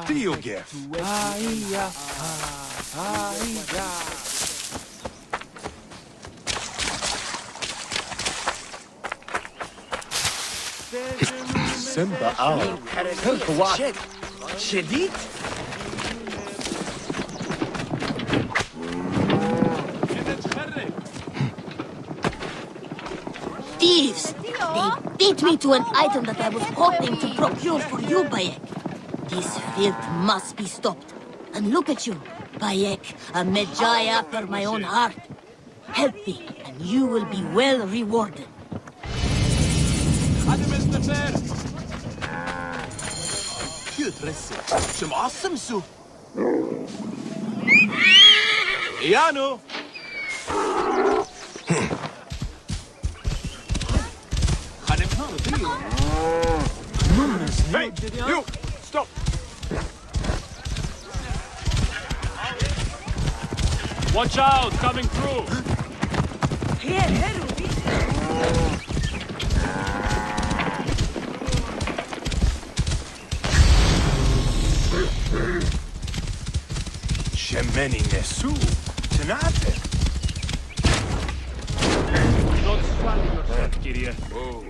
Dio Gef. Simba out. What? شديد؟ Thieves! They beat me to an item that I was hoping to procure for you, Bayek. This filth must be stopped. And look at you, Bayek, a Medjay after my own heart. Help me, and you will be well rewarded. شم عصم سو Iano! Hey, you! Stop! Watch out! Coming through! Shemeni Nesu! Tanate! Don't swallow yourself, Kyrie. Oh.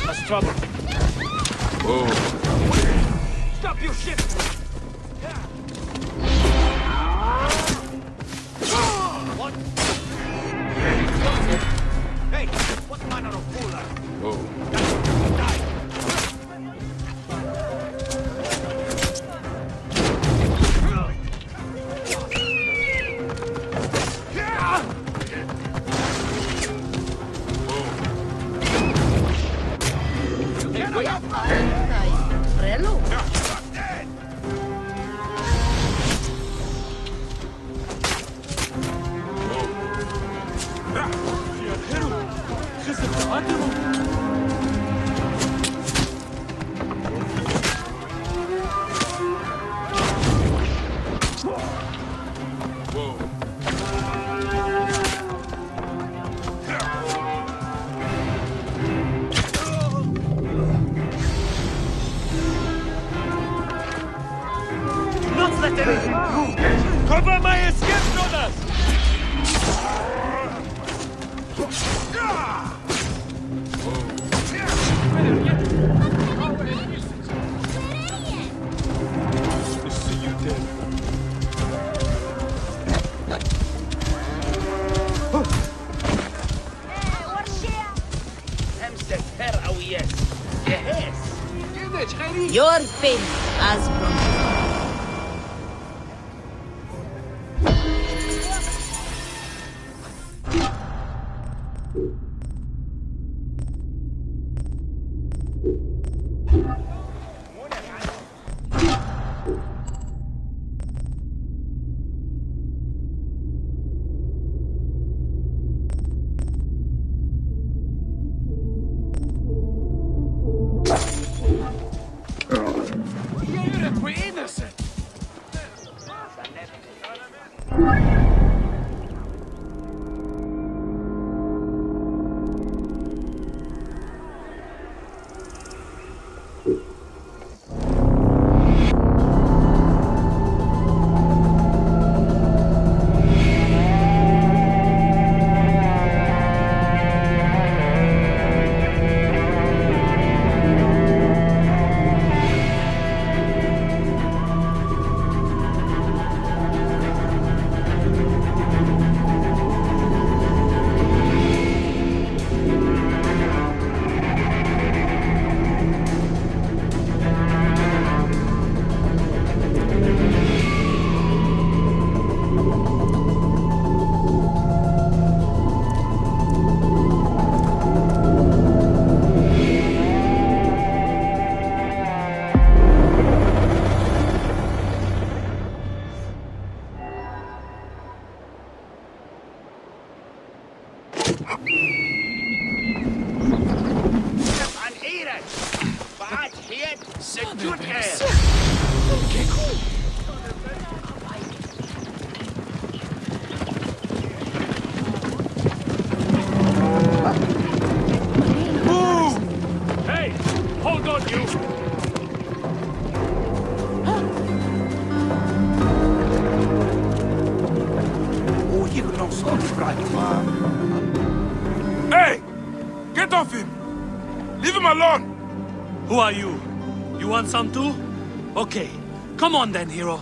That's trouble. Whoa. Stop your shit! What? Hey, what manner of fool are you? Whoa. Die! Cover my escape, brothers! See you dead. Your fate has promised. An Eren! Bad head, good head! Hey! Hold on, you! Oh, you know, stop right, man. Hey! Get off him! Leave him alone! Who are you? You want some too? Okay. Come on then, hero.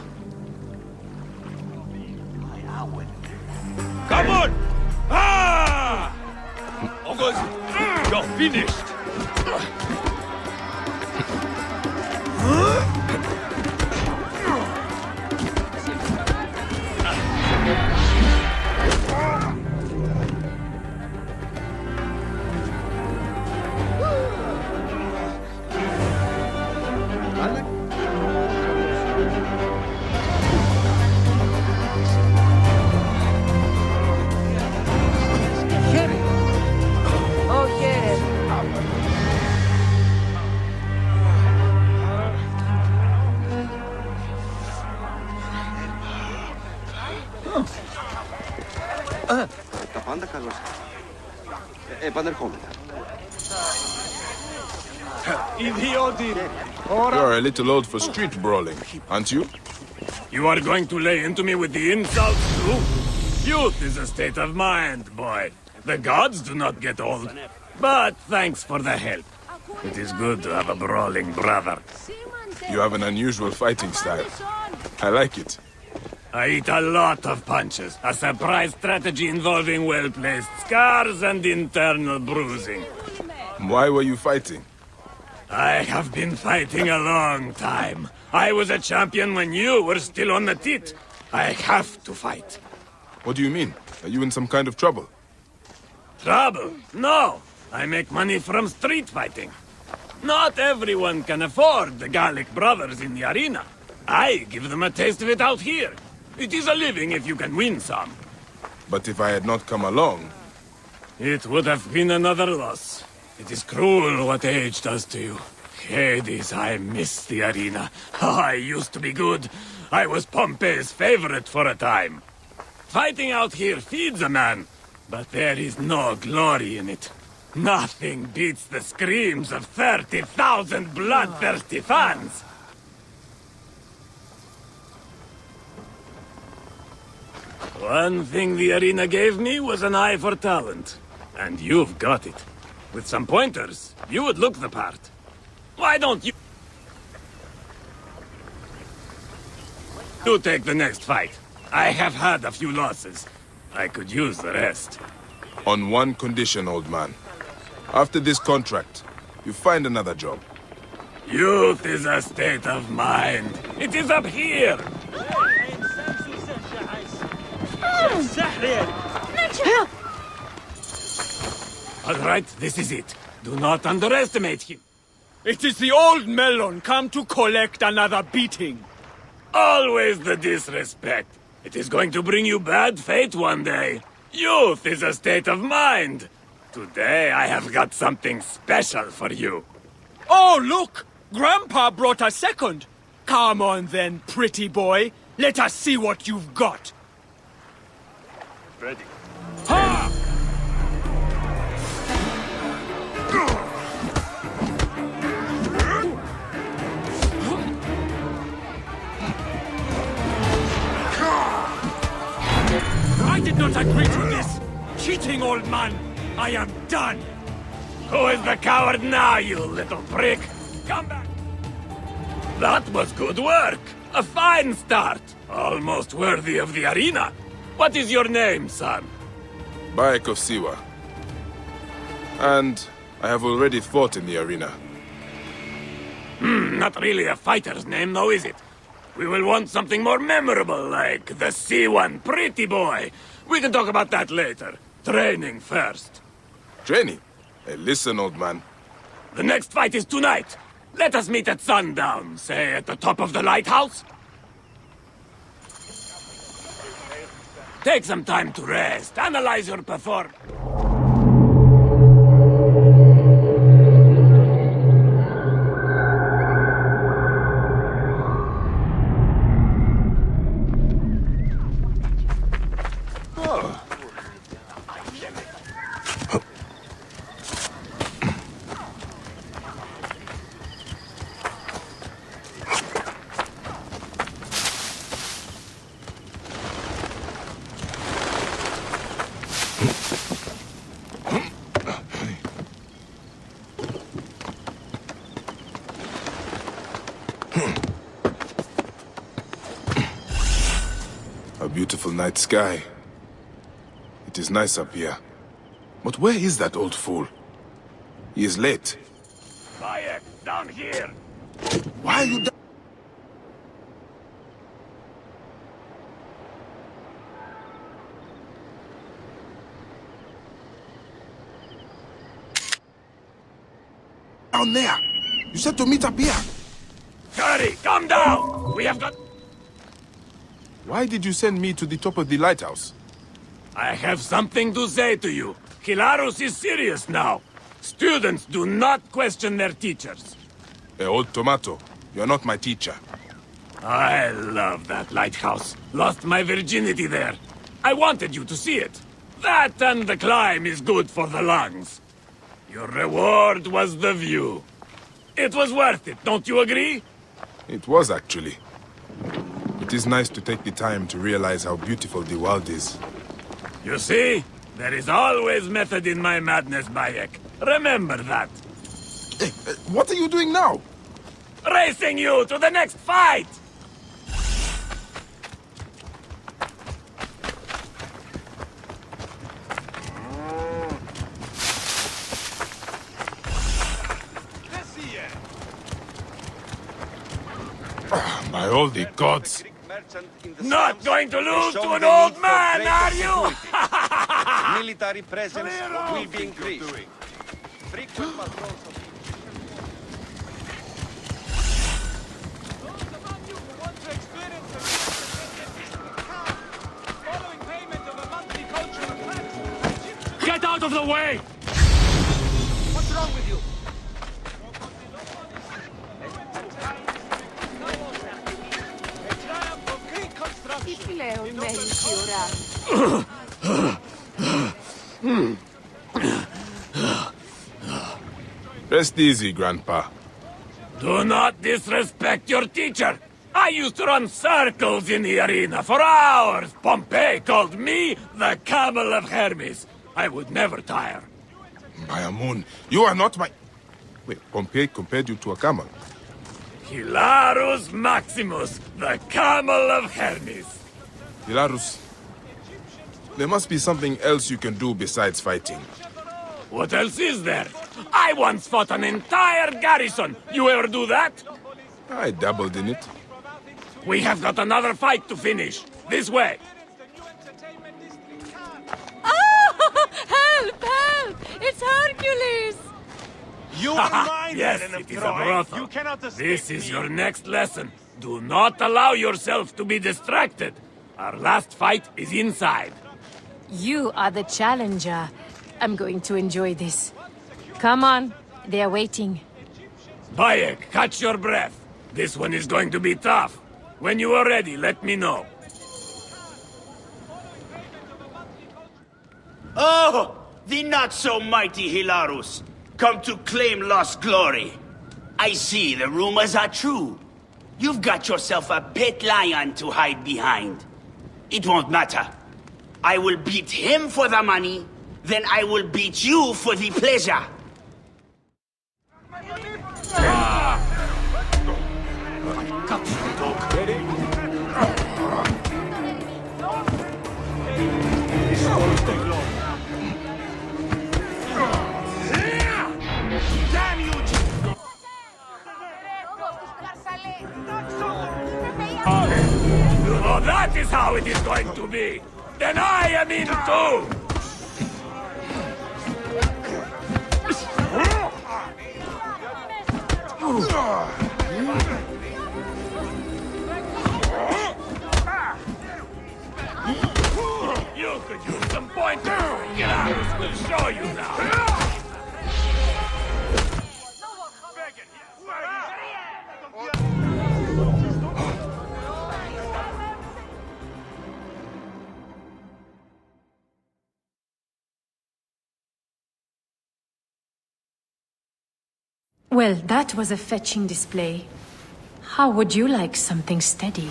Come on! Ah! August, you're finished! Kapanda Carlos. Epander kommer. You're a little old for street brawling, aren't you? You are going to lay into me with the insults too? Youth is a state of mind, boy. The gods do not get old. But thanks for the help. It is good to have a brawling brother. You have an unusual fighting style. I like it. I eat a lot of punches. A surprise strategy involving well-placed scars and internal bruising. Why were you fighting? I have been fighting a long time. I was a champion when you were still on the tit. I have to fight. What do you mean? Are you in some kind of trouble? Trouble? No. I make money from street fighting. Not everyone can afford the Gallic brothers in the arena. I give them a taste of it out here. It is a living if you can win some. But if I had not come along... It would have been another loss. It is cruel what age does to you. Hades, I miss the arena. I used to be good. I was Pompey's favorite for a time. Fighting out here feeds a man, but there is no glory in it. Nothing beats the screams of 30,000 bloodthirsty fans. One thing the arena gave me was an eye for talent. And you've got it. With some pointers, you would look the part. Why don't you... You take the next fight. I have had a few losses. I could use the rest. On one condition, old man. After this contract, you find another job. Youth is a state of mind. It is up here. All right, this is it. Do not underestimate him. It is the old melon come to collect another beating. Always the disrespect. It is going to bring you bad fate one day. Youth is a state of mind. Today I have got something special for you. Oh, look! Grandpa brought a second. Come on then, pretty boy. Let us see what you've got. Ready. Ha! I did not agree to this. Cheating, old man. I am done. Who is the coward now, you little prick? Come back. That was good work. A fine start. Almost worthy of the arena. What is your name, son? Bayek of Siwa. And I have already fought in the arena. Not really a fighter's name, though, is it? We will want something more memorable, like the C1 Pretty Boy. We can talk about that later. Training first. Training? Hey, listen, old man. The next fight is tonight. Let us meet at sundown, say at the top of the lighthouse. Take some time to rest, analyze your performance. A beautiful night sky. It is nice up here. But where is that old fool? He is late. Bayek, down here! Why are you down there? You said to meet up here. Hurry, come down! We have got... Why did you send me to the top of the lighthouse? I have something to say to you. Hilarus is serious now. Students do not question their teachers. Hey, old tomato, you're not my teacher. I love that lighthouse. Lost my virginity there. I wanted you to see it. That and the climb is good for the lungs. Your reward was the view. It was worth it, don't you agree? It was actually. It is nice to take the time to realize how beautiful the world is. You see? There is always method in my madness, Bayek. Remember that. Hey, what are you doing now? Racing you to the next fight! By all the gods. Not going to lose to an old man, are you? Military presence will be increased. Frequent patrols of... Get out of the way! What's wrong with you? Τι πλέον μένει η ώρα. Rest easy, Grandpa. Do not disrespect your teacher. I used to run circles in the arena for hours. Pompey called me the Camel of Hermes. I would never tire. By Amun, you are not my... Wait, Pompey compared you to a camel. Hilarus Maximus, the Camel of Hermes. Hilarus, there must be something else you can do besides fighting. What else is there? I once fought an entire garrison. You ever do that? I dabbled in it. We have got another fight to finish. This way. Help! Help! It's Hercules! You are mine, Yes, Helen of it is a Troy. brothel. You cannot escape This is me. your next lesson. Do not allow yourself to be distracted. Our last fight is inside. You are the challenger. I'm going to enjoy this. Come on, they are waiting. Bayek, catch your breath. This one is going to be tough. When you are ready, let me know. Oh, the not-so-mighty Hilarus, come to claim lost glory. I see the rumors are true. You've got yourself a pet lion to hide behind. It won't matter. I will beat him for the money, then I will beat you for the pleasure. Oh, that is how it is going to be. Then I am in too. You could use some pointers. Hilarus will show you now. Well, that was a fetching display. How would you like something steady?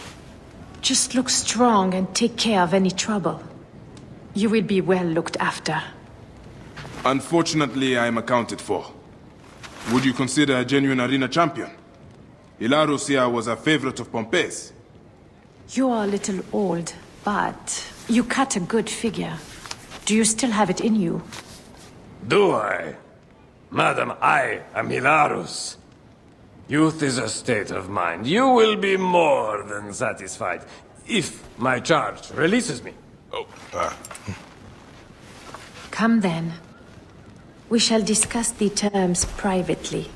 Just look strong and take care of any trouble. You will be well looked after. Unfortunately, I am accounted for. Would you consider a genuine arena champion? Hilarus here was a favorite of Pompey's. You are a little old, but you cut a good figure. Do you still have it in you? Do I? Madam, I am Hilarus. Youth is a state of mind. You will be more than satisfied if my charge releases me. Come then. We shall discuss the terms privately.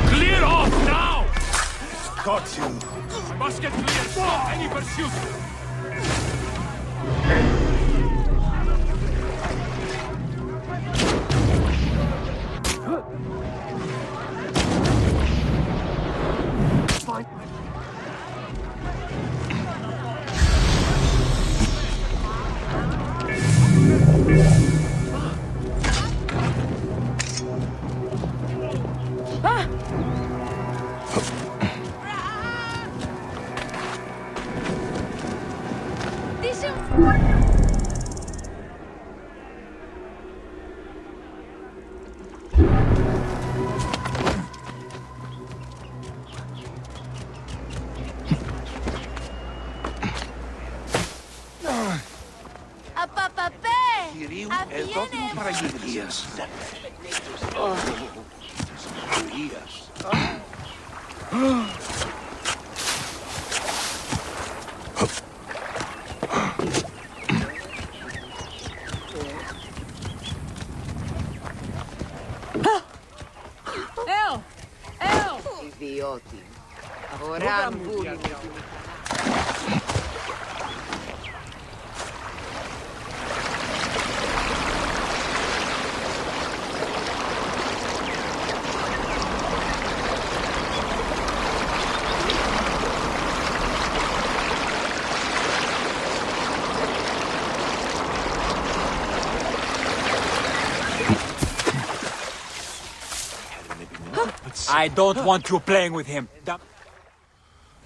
Clear off now! Got you. Must get clear. Stop any pursuit. Κυρίου, εδώ την παραγγελίας. Ιδιώτη. Αγορά μου. I don't want you playing with him.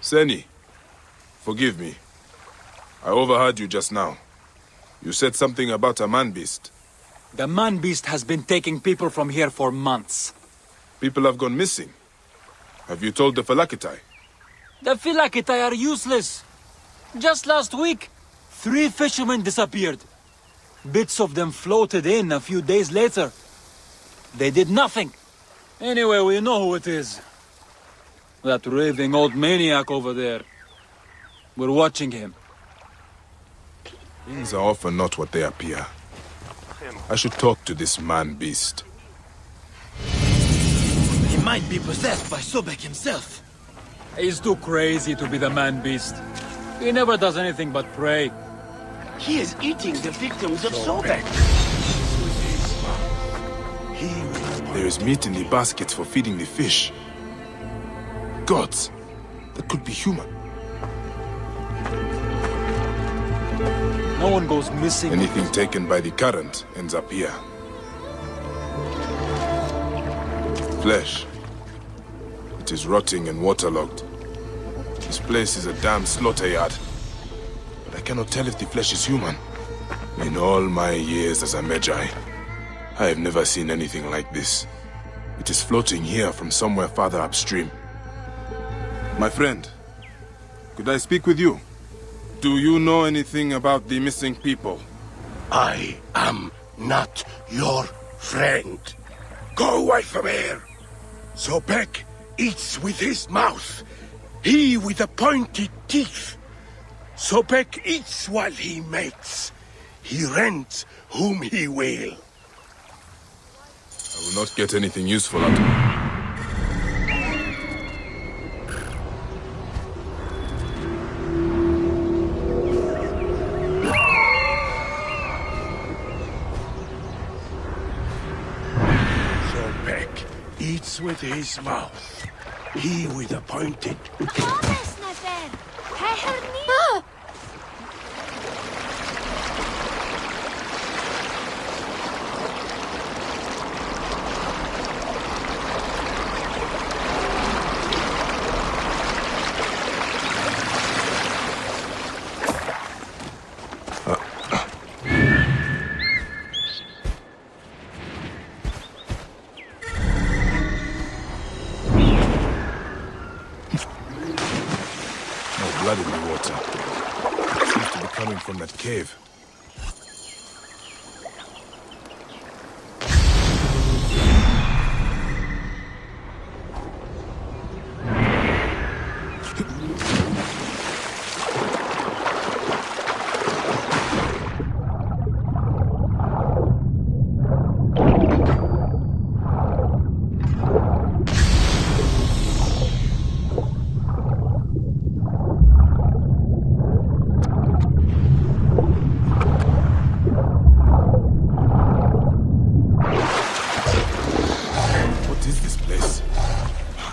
Seni, forgive me. I overheard you just now. You said something about a man-beast. The man-beast has been taking people from here for months. People have gone missing. Have you told the Phylakitai? The Phylakitai are useless. Just last week, 3 fishermen disappeared. Bits of them floated in a few days later. They did nothing. Anyway, we know who it is. That raving old maniac over there. We're watching him. Things are often not what they appear. I should talk to this man-beast. He might be possessed by Sobek himself. He's too crazy to be the man-beast. He never does anything but pray. He is eating the victims of Sobek. There is meat in the baskets for feeding the fish. Gods, that could be human. No one goes missing. Anything taken by the current ends up here. Flesh. It is rotting and waterlogged. This place is a damn slaughter yard. But I cannot tell if the flesh is human. In all my years as a Magi, I have never seen anything like this. It is floating here from somewhere farther upstream. My friend, could I speak with you? Do you know anything about the missing people? I am not your Friend, go away from here. Sobek eats with his mouth. He with the pointed teeth. Sobek eats while he mates. He rents whom he will. I will not get anything useful out of it. Sobek eats with his mouth. He with the pointed. Blood in the water. Seems to be coming from that cave.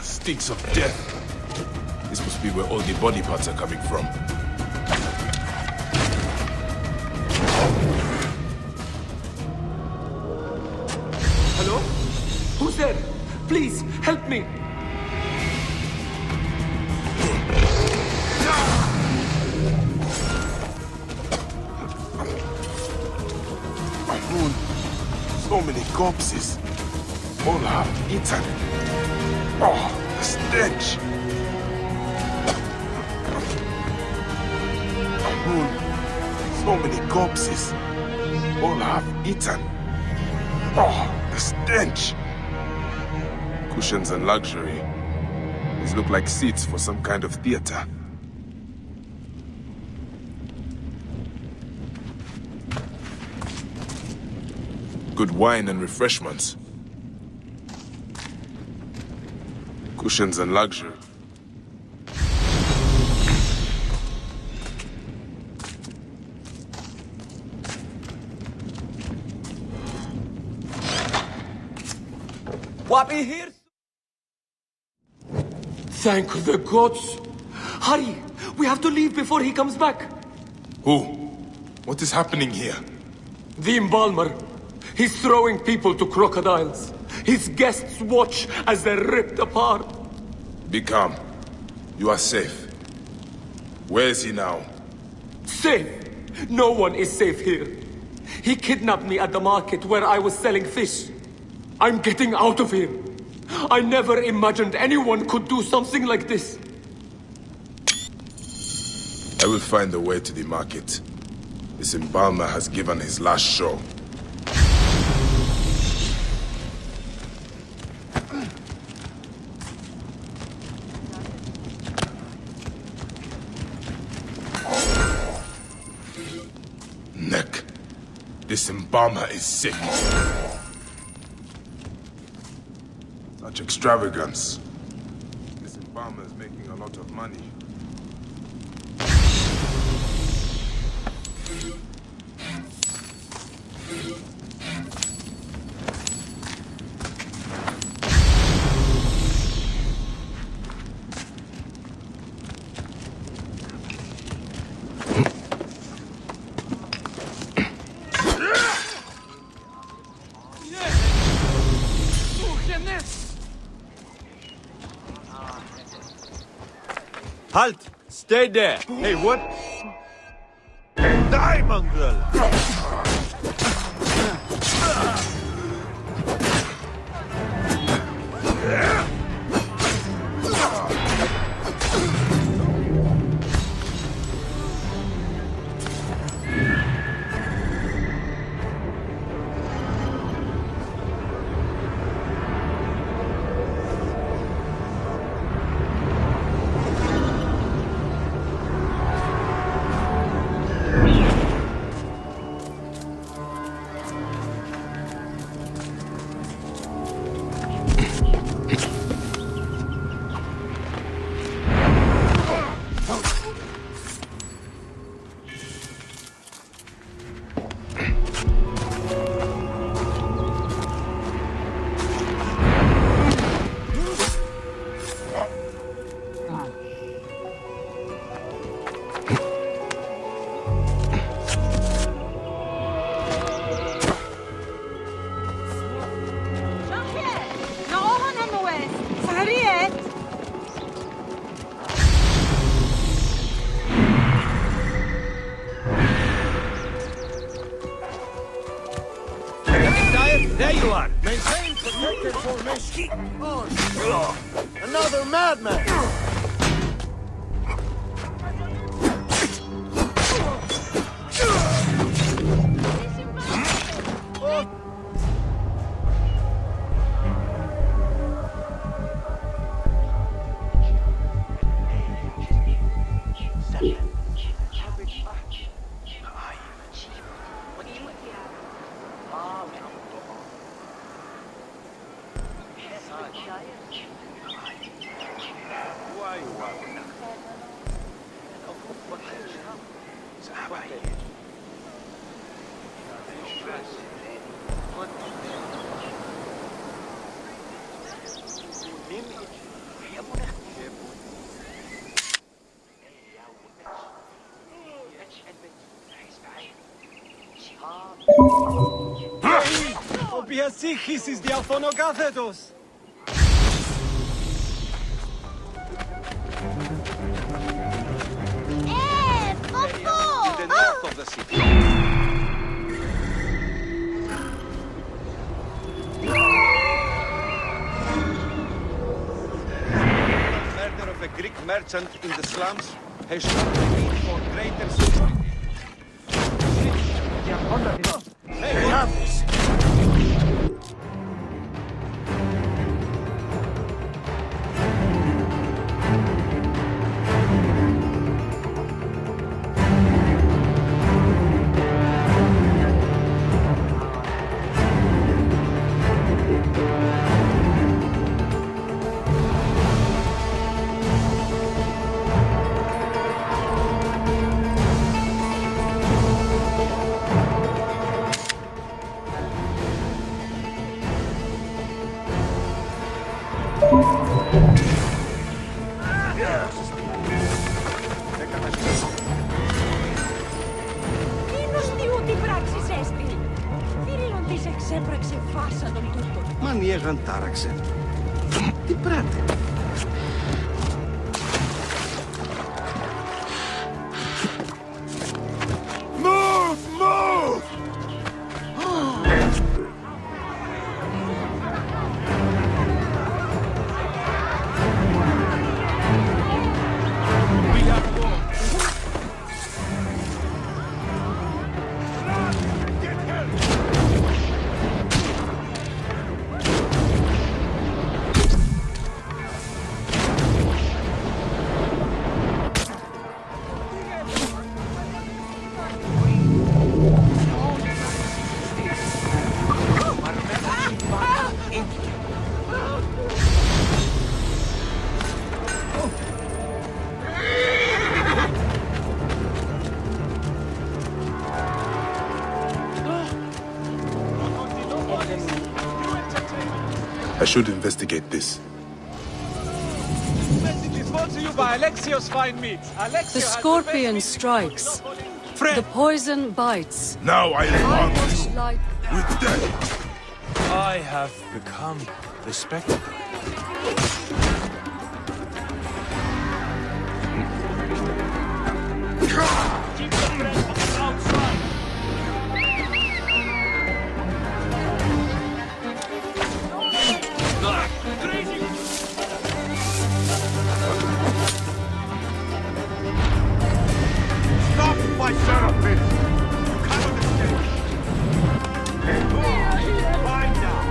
Stinks of death. This must be where all the body parts are coming from. Hello? Who's there? Please, help me! Moon, so many corpses. All half eaten. Oh, the stench! Moon, so many corpses. All half eaten. Oh, the stench! Cushions and luxury. These look like seats for some kind of theater. Good wine and refreshments. Cushions and luxury. Wabi here? Thank the gods! Hurry! We have to leave before he comes back! Who? What is happening here? The embalmer. He's throwing people to crocodiles. His guests watch as they're ripped apart. Be calm. You are safe. Where is he now? Safe? No one is safe here. He kidnapped me at the market where I was selling fish. I'm getting out of here. I never imagined anyone could do something like this. I will find a way to the market. This embalmer has given his last show. Neck. This embalmer is sick. Such extravagance. This embalmer is making a lot of money. Halt! Stay there! Hey, what? Die, mongrel! Another madman! Ο πιασίχης εις διαφωνοκάθετος! The north of the city. The murder of a Greek merchant in the slums has shown the need for greater security. Μανιέγαν τάραξε. Τι πράτε. Move! Move! I should investigate this. Message is brought to you by Alexios Fine Meats. The scorpion strikes. The poison bites. Now I reward Much you like with death. I have become the spectacle. Stop my serapis! Cannot escape! Find out!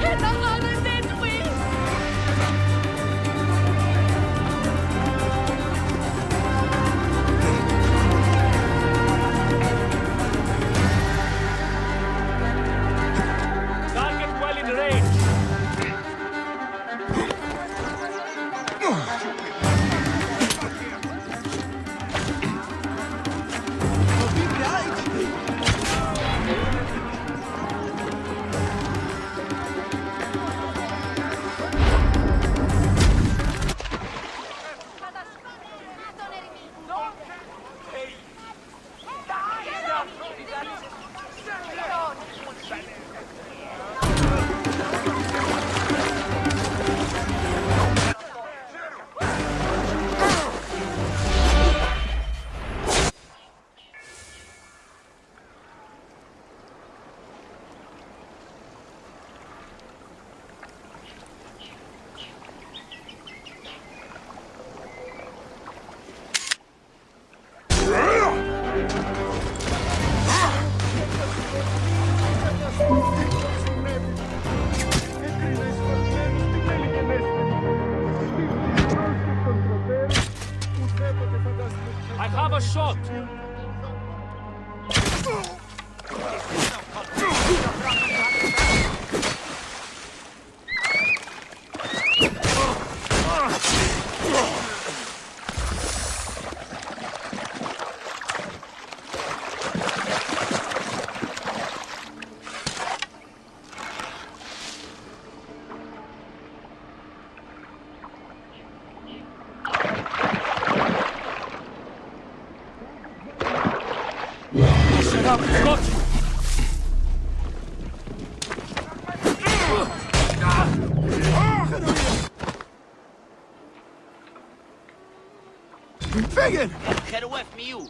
shot! Got you! Vegan! Get away from you!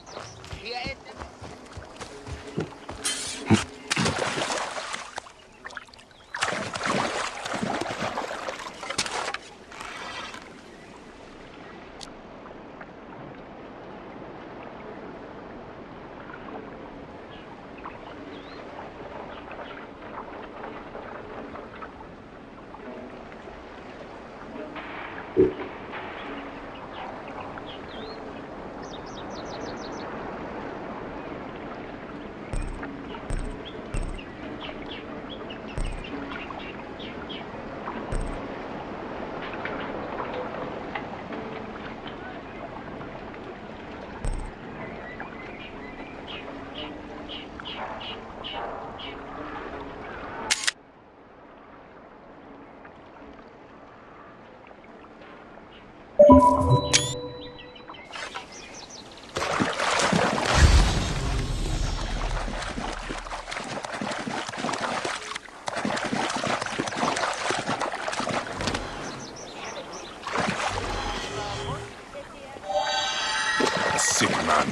A sick man.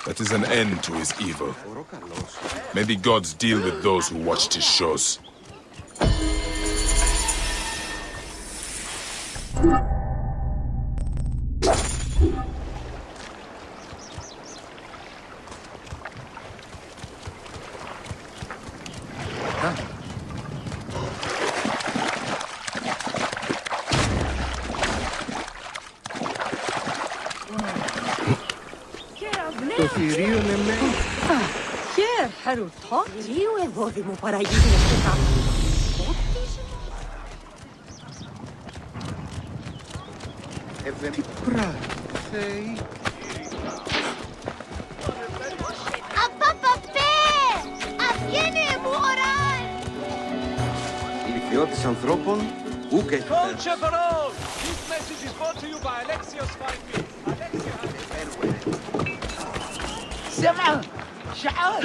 That is an end to his evil. May the gods deal with those who watched his shows. Το θηρίο είναι με... Here, Haruto. Λίγο ευόδη μου παραγγείλες και κάπου. Τι πράγμα, Θεή. Απαπαπέ! Αυγαίνε μου, ωράν! Ηλικιώτης ανθρώπων, ουκ έχει Dolce Barone! This message is brought to you by Alexios Fine سمع شعرت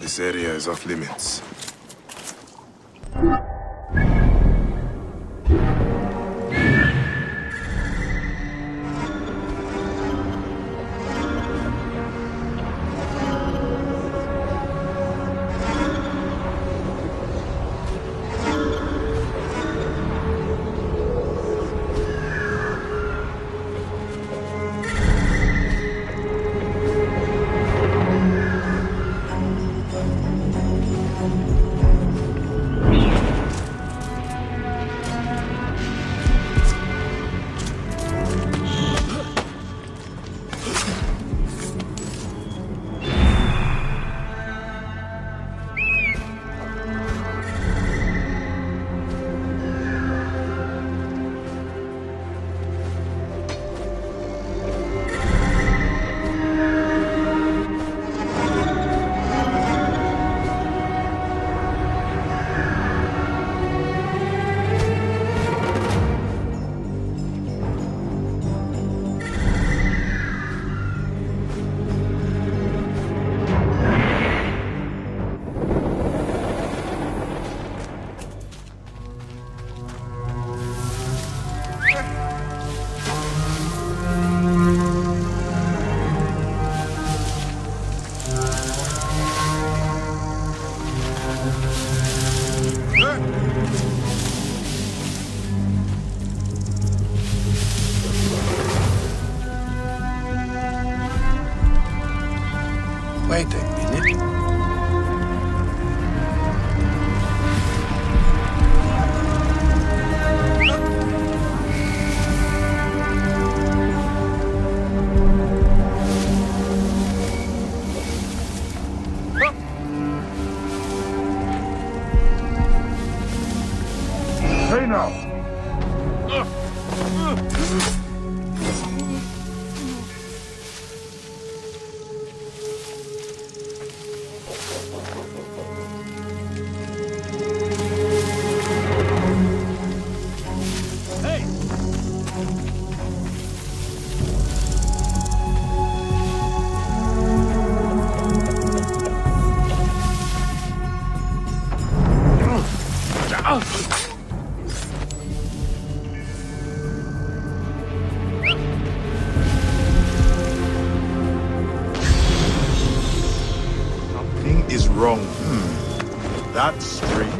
This area is off limits. payday, isn't it? Hey now! Something is wrong. That's strange.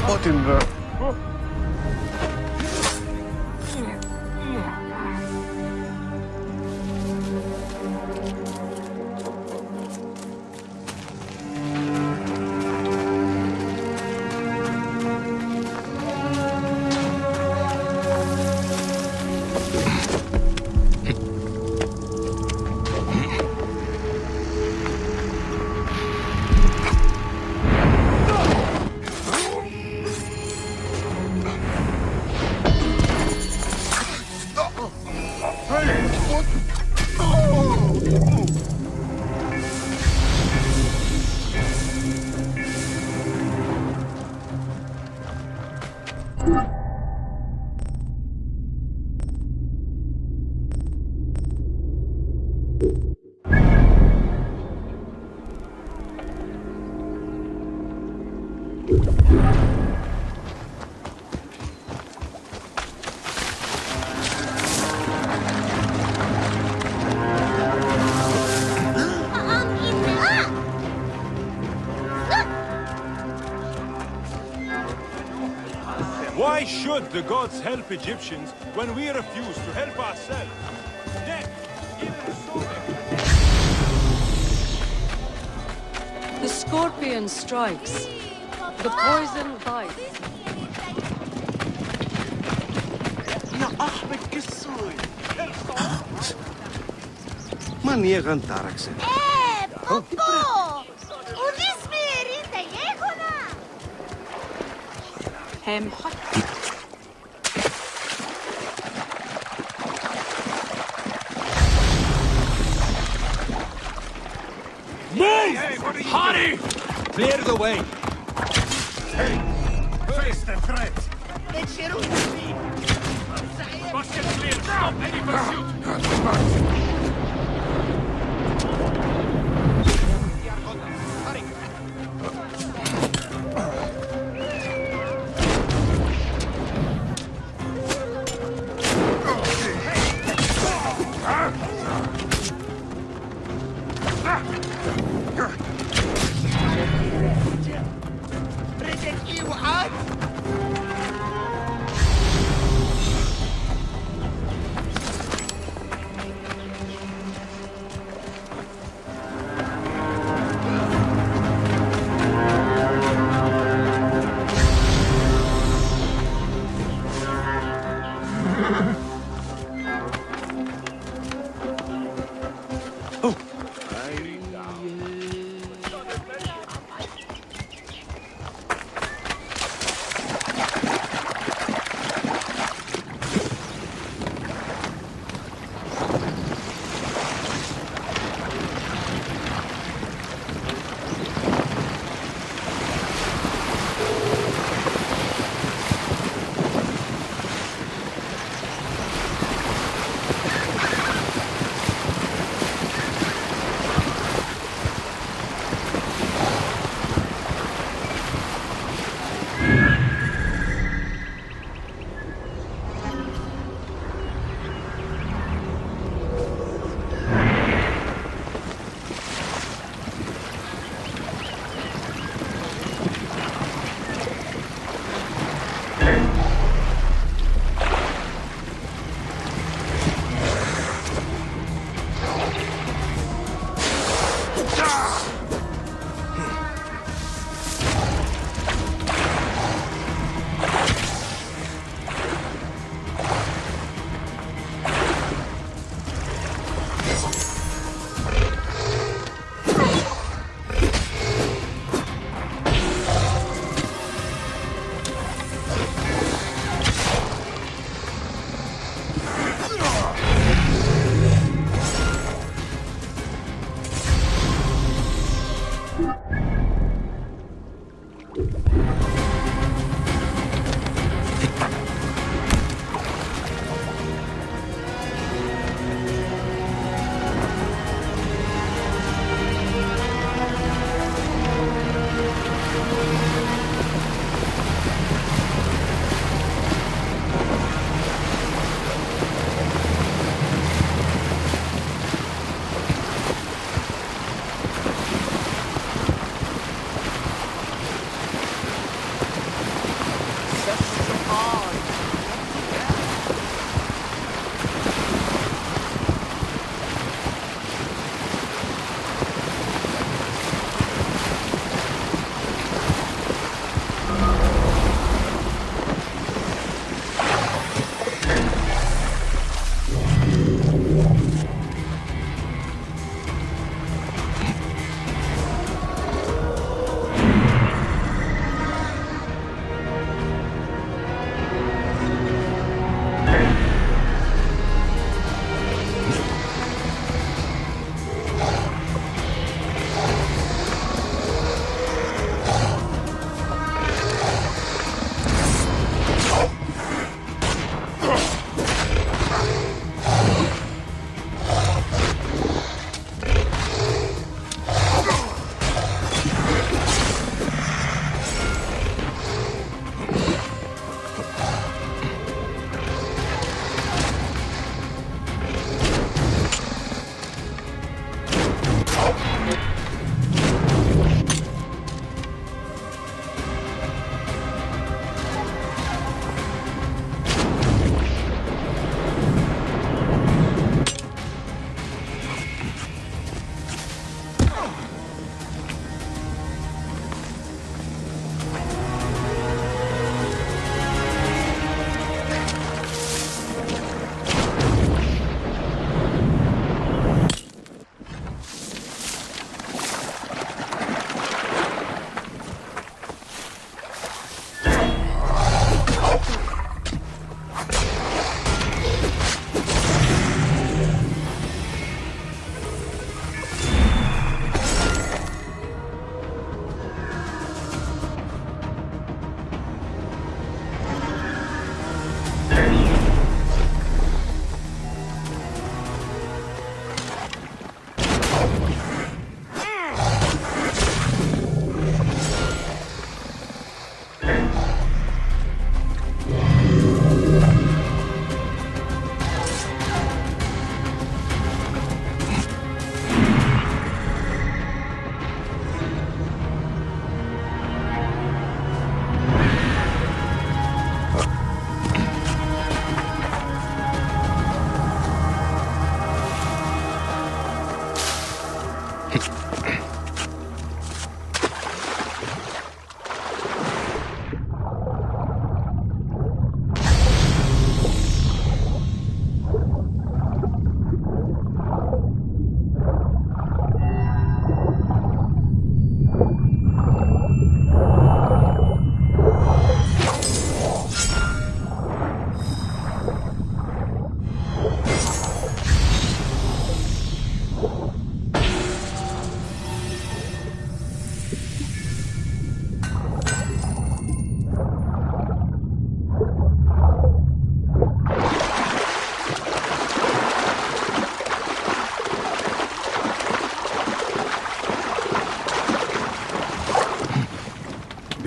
What in the... Why should the gods help Egyptians when we refuse to help ourselves? Death, even so. The scorpion strikes. The poison bites. Μανία γαντάραξε. Popo! Ουδείς με ερείτε γέχονα! Hurry! Clear the way. Face the threat! Must get clear! Stop any pursuit!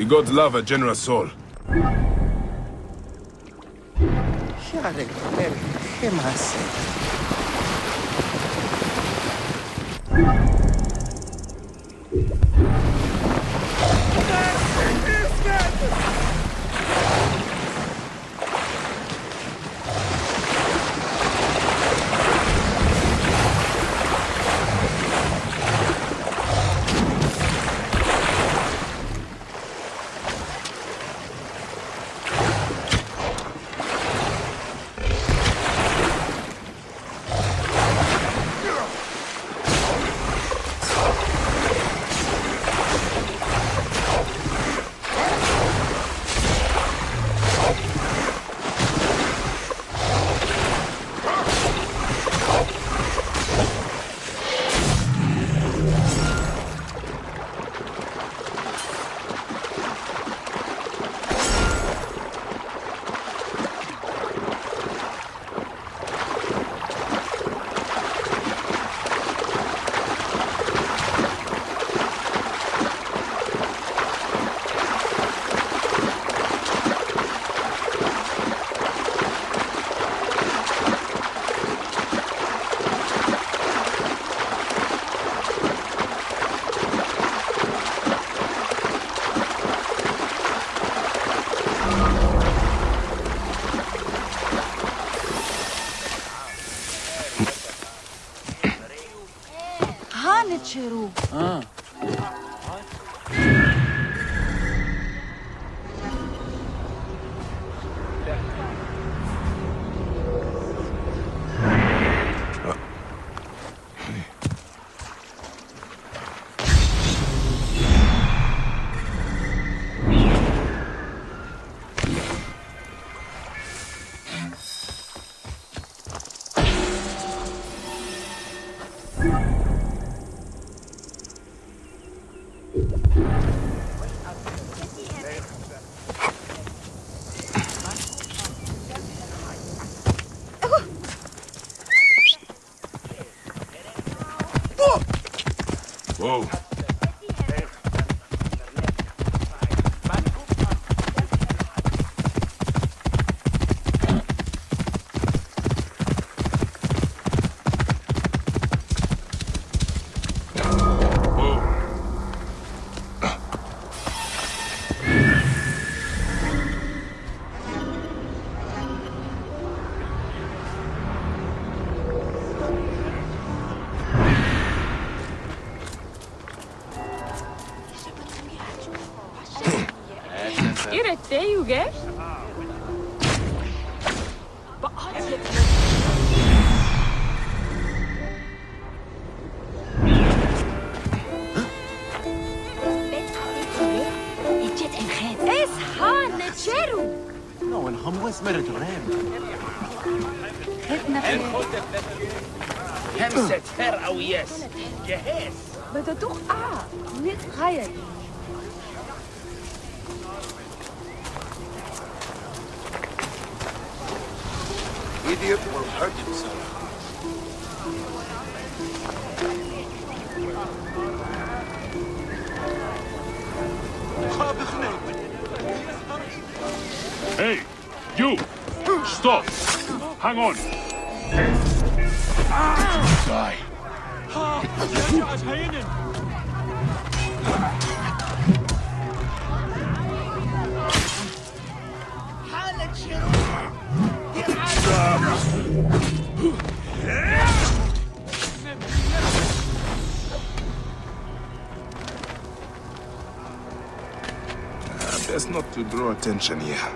The gods love a generous soul. Whoa. Idiot will hurt himself. Hey, you! Stop! Hang on! Die. Best not to draw attention here.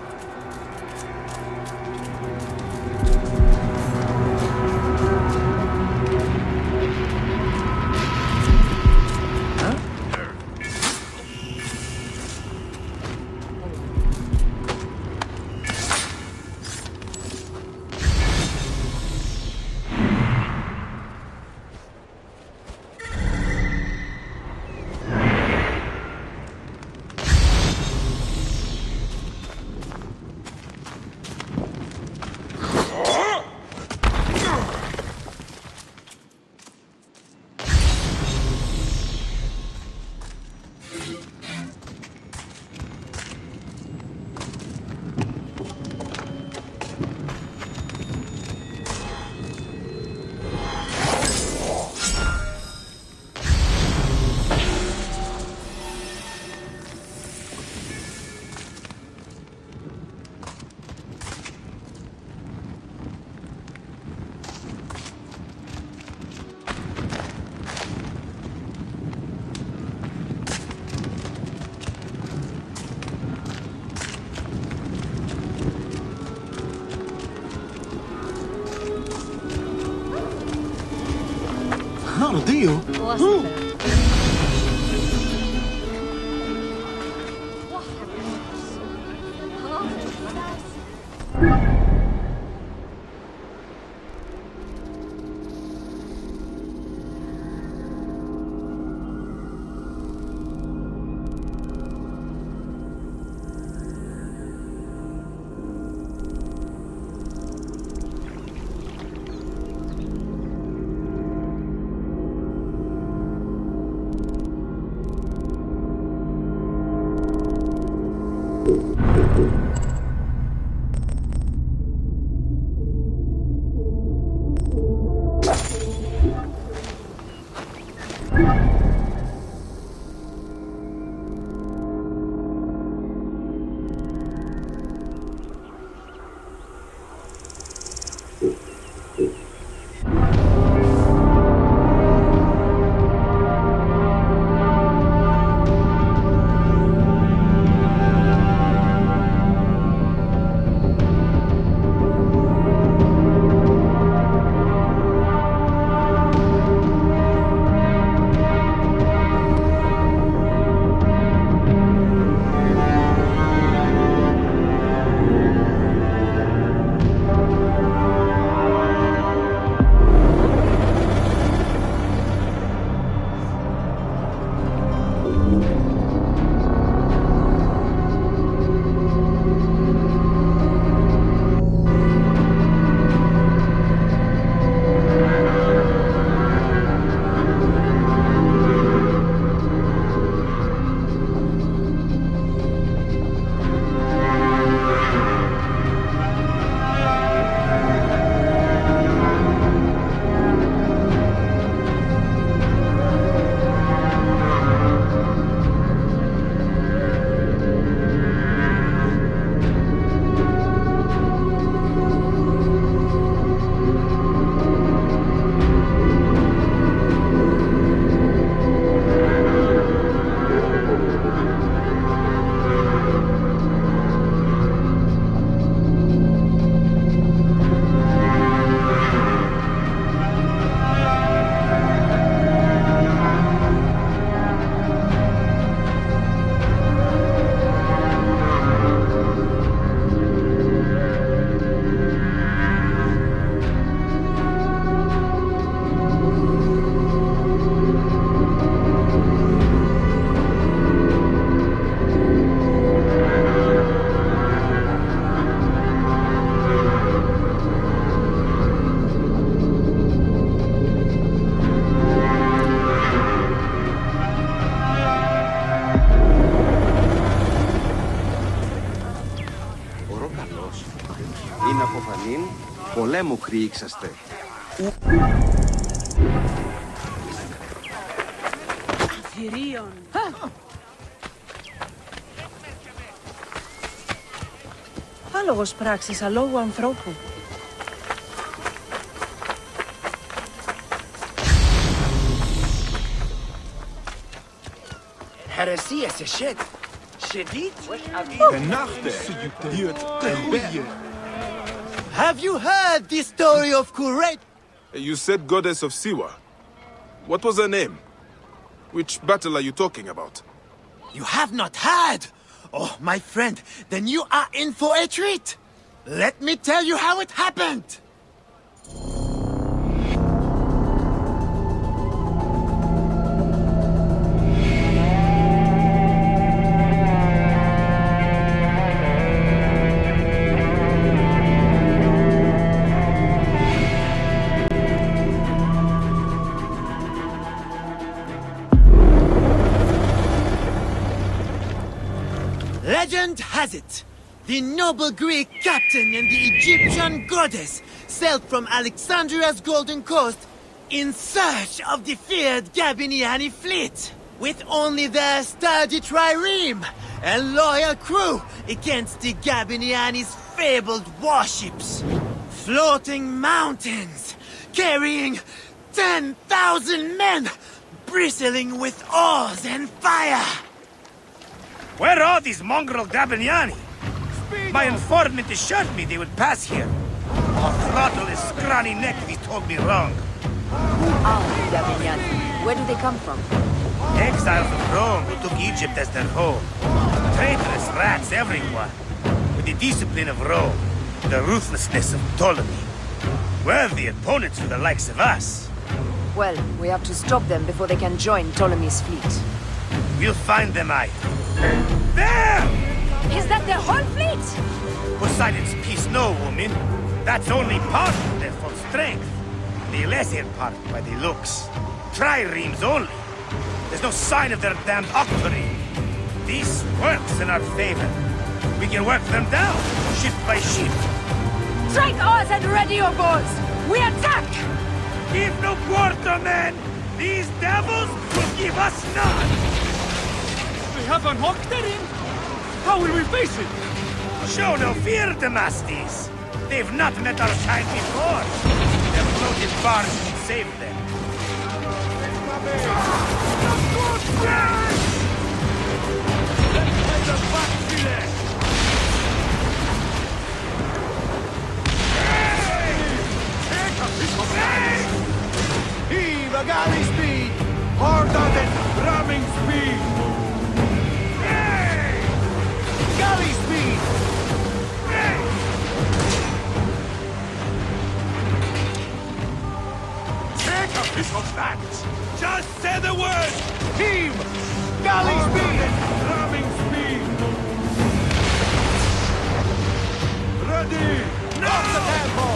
Crocodile? Who? Είναι αποφανήν, πολέμου κρύξαστε. Θηρίων. Άλογος πράξης αλόγου ανθρώπου. Heresia se shed. Shedit? Have you heard the story of Kuret? You said goddess of Siwa. What was her name? Which battle are you talking about? You have not heard? Oh, my friend, then you are in for a treat. Let me tell you how it happened. Legend has it, the noble Greek captain and the Egyptian goddess sailed from Alexandria's Golden Coast in search of the feared Gabiniani fleet, with only their sturdy trireme and loyal crew against the Gabiniani's fabled warships. Floating mountains, carrying 10,000 men, bristling with oars and fire. Where are these mongrel Gabiniani? My informant assured me they would pass here. I'll throttle his scrawny neck if he told me wrong. Who are the Gavignani? Where do they come from? Exiles of Rome who took Egypt as their home. Traitorous rats everywhere. With the discipline of Rome, the ruthlessness of Ptolemy. Worthy opponents for the likes of us. Well, we have to stop them before they can join Ptolemy's fleet. We'll find them, I. There! Is that their whole fleet? Poseidon's peace, no, woman. That's only part of their full strength. The lesser part by the looks. Triremes only. There's no sign of their damned octory. This works in our favor. We can work them down, ship by ship. Strike oars and ready your bows! We attack! Give no quarter, men! These devils will give us none! We have an Octarine? How will we face it? Show no fear, Damastes. They've not met our kind before. Their floated barge can save them. Heave a galley speed! Harder than ramming speed! Galley speed! Take a piece of that! Just say the word! Heave! Galley speed! Ramming speed! Ready! Off the tempo!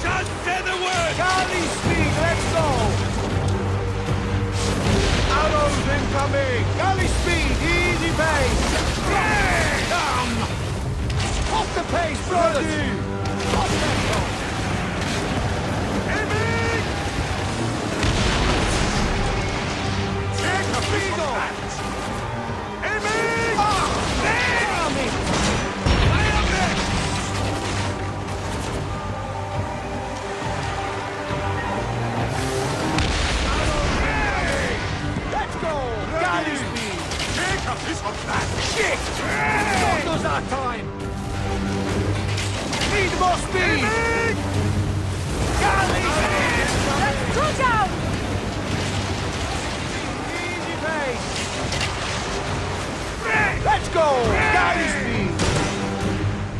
Just say the word! Galley speed, let's go! Arrows incoming! Galley speed, easy pace! Down! Off the pace, brothers! Off tempo! Aiming! Take a beat on that! Aiming! There! Fire back! Let's go! Galley speed! Take a piece of that! Shit! Don't lose our time! Need more speed! Galley speed! Let's go down! Easy pace! Let's go! Galley speed!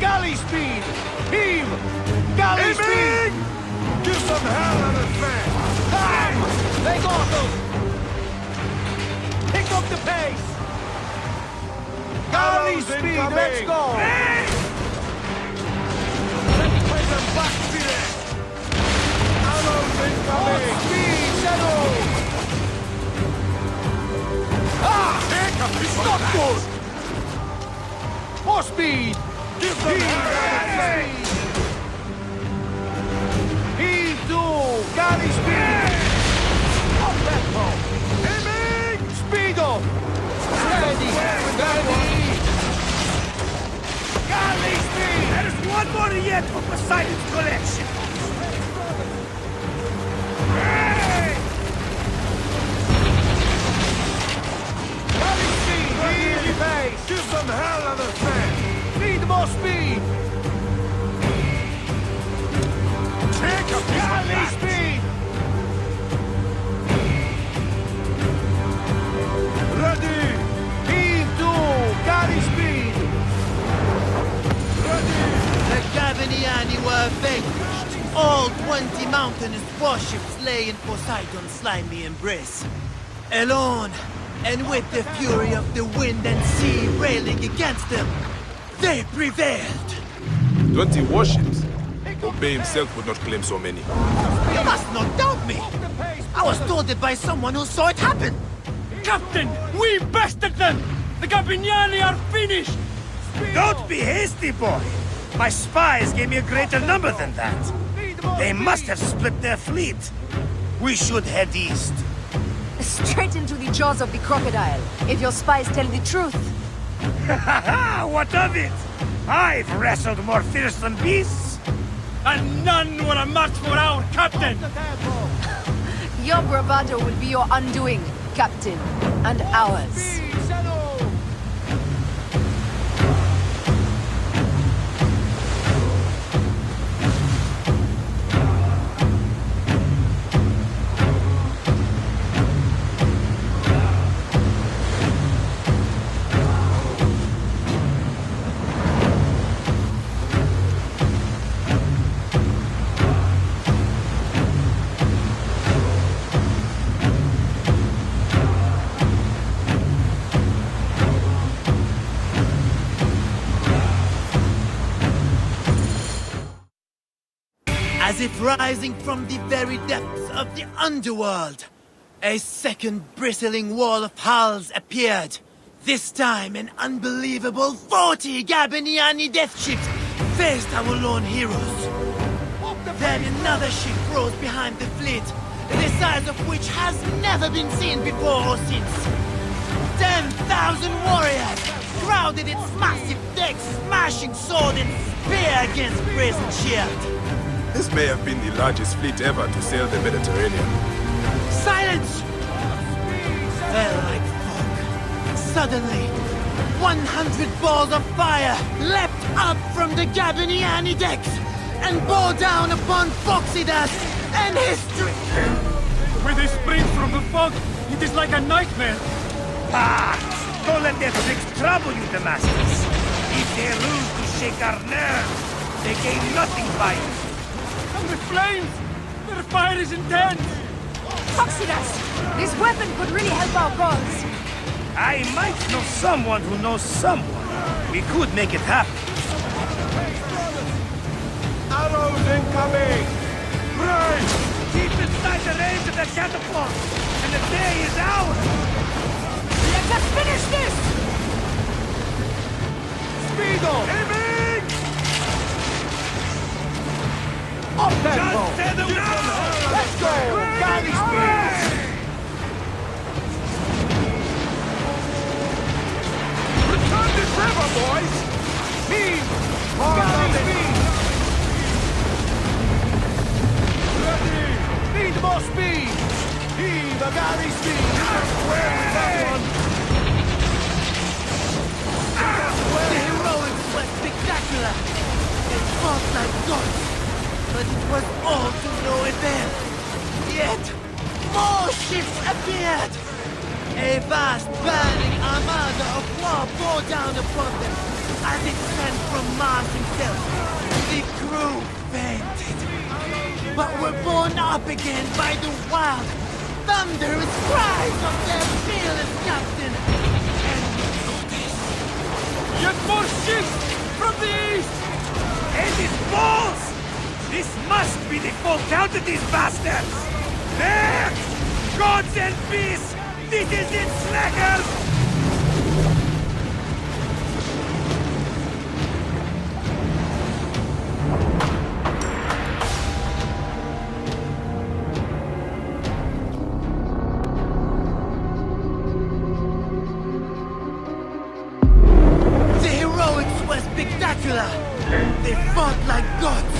Galley speed! Heave! Galley speed! Give some hell on this man! Time! They got them! Pick up the pace! Galley speed! Let's go! Let's play them back to it! Arrows incoming! Speed! Settle! Take a piece of that! Good! More speed! Give them speed! Heave to! Galley speed! Up tempo! Aiming! Speed up! Steady! Steady! Galley speed! There's one more yet for Poseidon's collection! Galley speed! Easy pace! Give some hell on the fan! Need more speed! Take a galley speed! Ready! Heave to! Galley speed! Ready! The Gaviniani were vanquished. All 20 mountainous warships lay in Poseidon's slimy embrace. Alone, and with the fury of the wind and sea railing against them, they prevailed. 20 warships? Obey himself would not claim so many. You must not doubt me. I was told it by someone who saw it happen. Captain, we bested them! The Gavignani are finished! Don't be hasty, boy! My spies gave me a greater number than that. They must have split their fleet. We should head east. Straight into the jaws of the crocodile, if your spies tell the truth. What of it? I've wrestled more fearsome beasts. And none were a match for our captain! Your bravado will be your undoing, Captain, and ours. if rising from the very depths of the underworld, a second bristling wall of hulls appeared. This time, an unbelievable 40 Gabiniani death ships faced our lone heroes. Then another ship rose behind the fleet, the size of which has never been seen before or since. 10,000 warriors crowded its massive decks, smashing sword and spear against brazen shield. This may have been the largest fleet ever to sail the Mediterranean. Silence! Fell like fog. Suddenly, 100 balls of fire leapt up from the Gabiniani decks and bore down upon Phoxidas and his Where they spring from the fog, it is like a nightmare. Ah! Don't let their tricks trouble you, Damascus. If they lose to shake our nerve, they gain nothing by it. And the flames! Their fire is intense! Phoxidas! This weapon could really help our cause. I might know someone who knows someone. We could make it happen. Arrows incoming! Pray! Keep inside the range of the catapult, and the day is ours! Let us finish this! Speedo! Aiming! Up tempo! Just set them now! Let's go! Galley speed! Return this river, boys! Speed! Galley speed! Ready! Need more speed! Heave a galley speed! Where is that one? The heroics were spectacular! They fought like gods, but it was all to no avail. Yet, more ships appeared! A vast burning armada of war bore down upon them, as it sent from Mars himself. The crew fainted, but were borne up again by the wild, thunderous cries of their fearless captain and goddess. Yet more ships from the east! And his balls! This must be the full count of these bastards! There! Gods and peace! This is it, slackers! The heroics were spectacular. They fought like gods,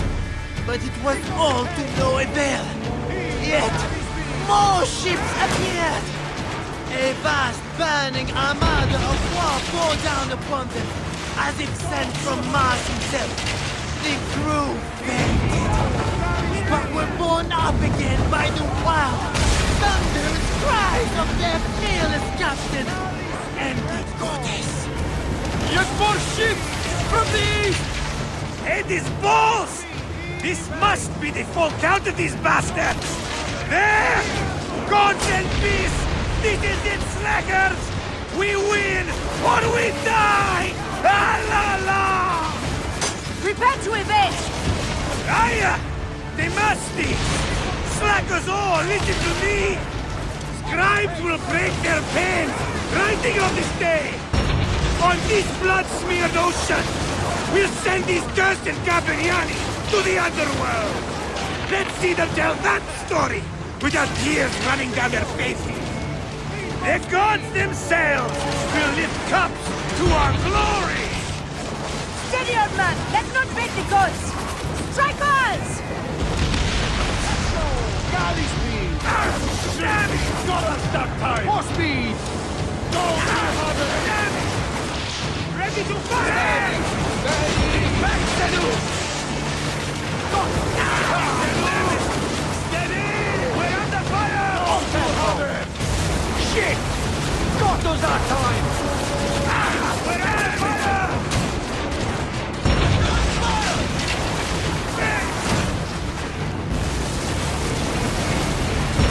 but it was all to no avail. Yet, more ships appeared. A vast burning armada of war bore down upon them, as if sent from Mars himself. The crew fainted, but were borne up again by the wild, thunderous cries of their fearless captain and the goddess. Yet more ships from the east! And his balls! This must be the full count of these bastards! There! Gods and peace! This is it, slackers! We win or we die! La la la! Prepare to evade! Aya! They must be! Slackers all, listen to me! Scribes will break their pens, writing of this day! On this blood-smeared ocean, we'll send these cursed Gabiniani to the underworld! Let's see them tell that story without tears running down their faces! The gods themselves will lift cups to our glory! Steady, old man! Let's not bait the gods! Strike us! Galley speed! Damn it! Got us that time! More speed! Go harder! Damn it! Ready to fire! Back to do! Steady! We're under fire! Shit! Got us that time! We're under fire!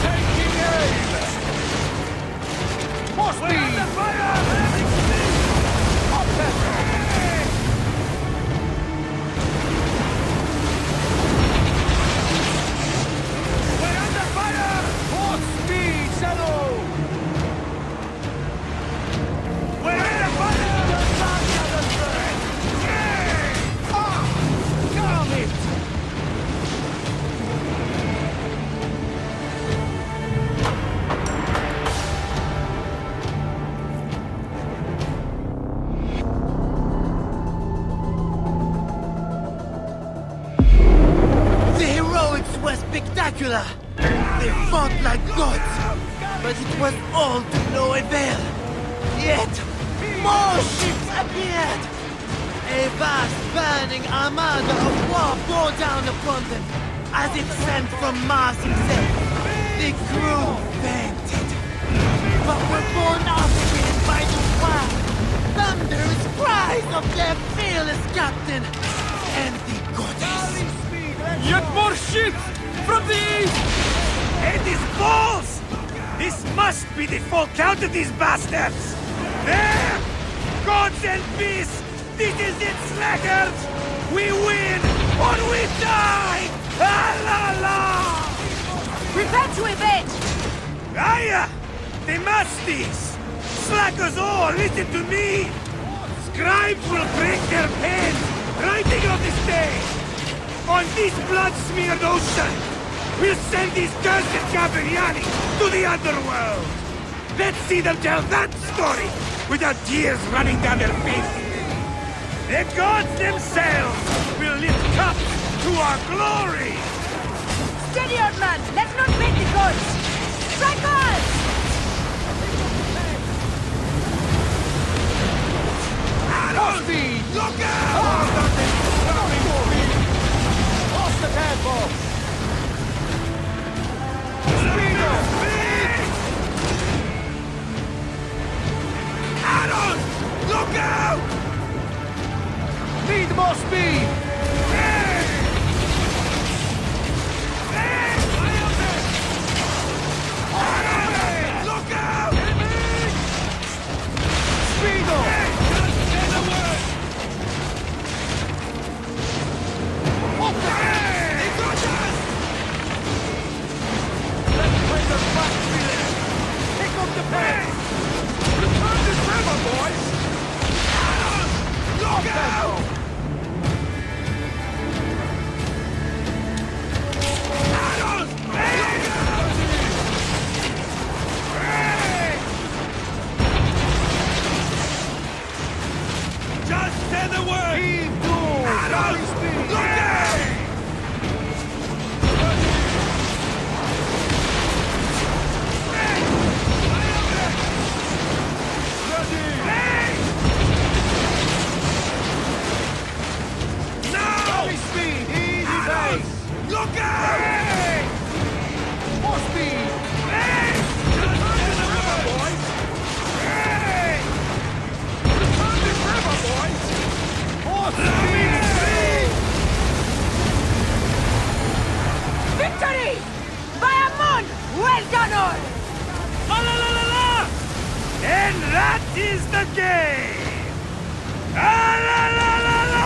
Taking aim! More speed! We're under fire! Up tempo! spectacular. They fought like gods, but it was all to no avail. Yet, more ships appeared. A vast burning armada of war bore down upon them, as if sent from Mars himself. The crew fainted, but were borne up again by the wild, thunderous cries of their fearless captain and the goddess. Yet more ships from the east! And these balls! This must be the full count of these bastards! There! Gods and beasts! This is it, slackers! We win or we die! Ah la la! Prepare to evade! Aya! The masties! Slackers all, listen to me! Scribes will break their pens, writing of this day! On this blood-smeared ocean, we'll send these cursed Gabriani to the underworld! Let's see them tell that story without tears running down their faces! The gods themselves will lift cups to our glory! Steady, old man! Let's not bait the gods! Strike us! Speed! Look out! Off the tadpole! Speed! Arrows! Look out! Need more speed! Look out! Speedo! Pick up the pace! Return this river, boys! Look out! Just say the word! Keep doing! Look out! Look out! Hey! More speed! Hey! Return to the river, boys! Hey! Return this river, boys! More speed! Victory! Bayamon! Well done, all! La la la la la! And that is the game! La la la la la!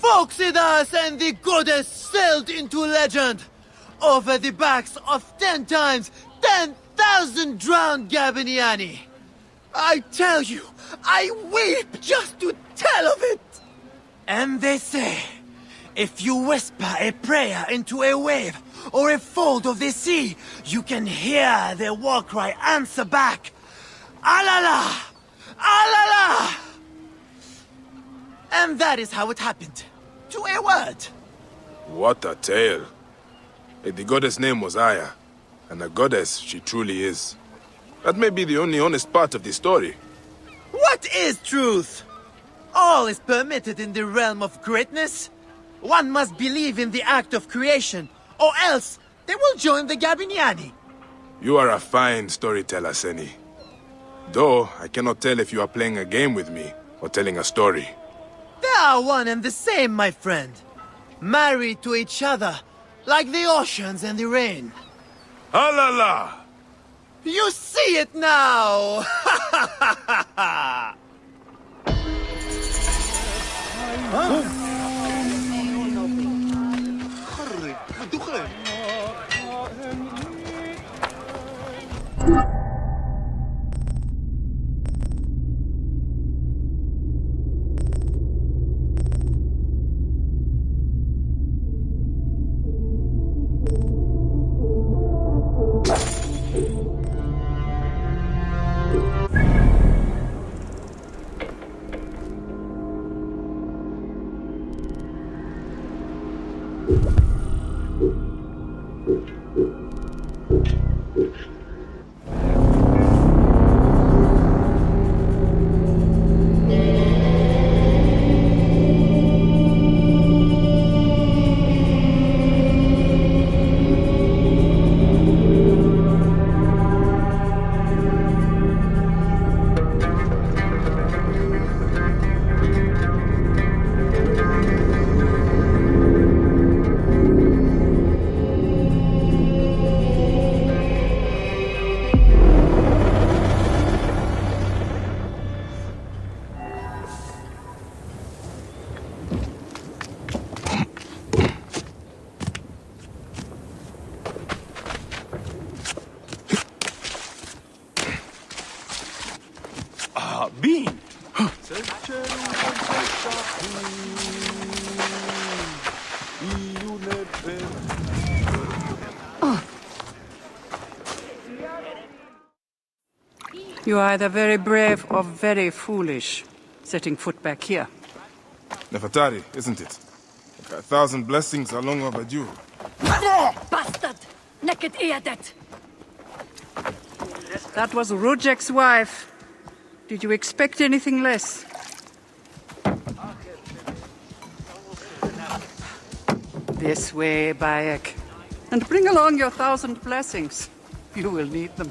Phoxidas and the goddess sailed into legend over the backs of 10 times 10,000 drowned Gabiniani. I tell you, I weep just to tell of it. And they say, if you whisper a prayer into a wave or a fold of the sea, you can hear their war cry answer back, Alala! Alala! And that is how it happened. To a word. What a tale. The goddess' name was Aya, and a goddess she truly is. That may be the only honest part of the story. What is truth? All is permitted in the realm of greatness. One must believe in the act of creation, or else they will join the Gabiniani. You are a fine storyteller, Seni. Though, I cannot tell if you are playing a game with me or telling a story. They are one and the same, my friend. Married to each other, like the oceans and the rain. Halala! You see it now! Bean! You are either very brave or very foolish, setting foot back here. Nefertari, isn't it? 1,000 blessings are long overdue. Bastard! Naked Eadet! That was Rujek's wife. Did you expect anything less? This way, Bayek. And bring along your 1,000 blessings. You will need them.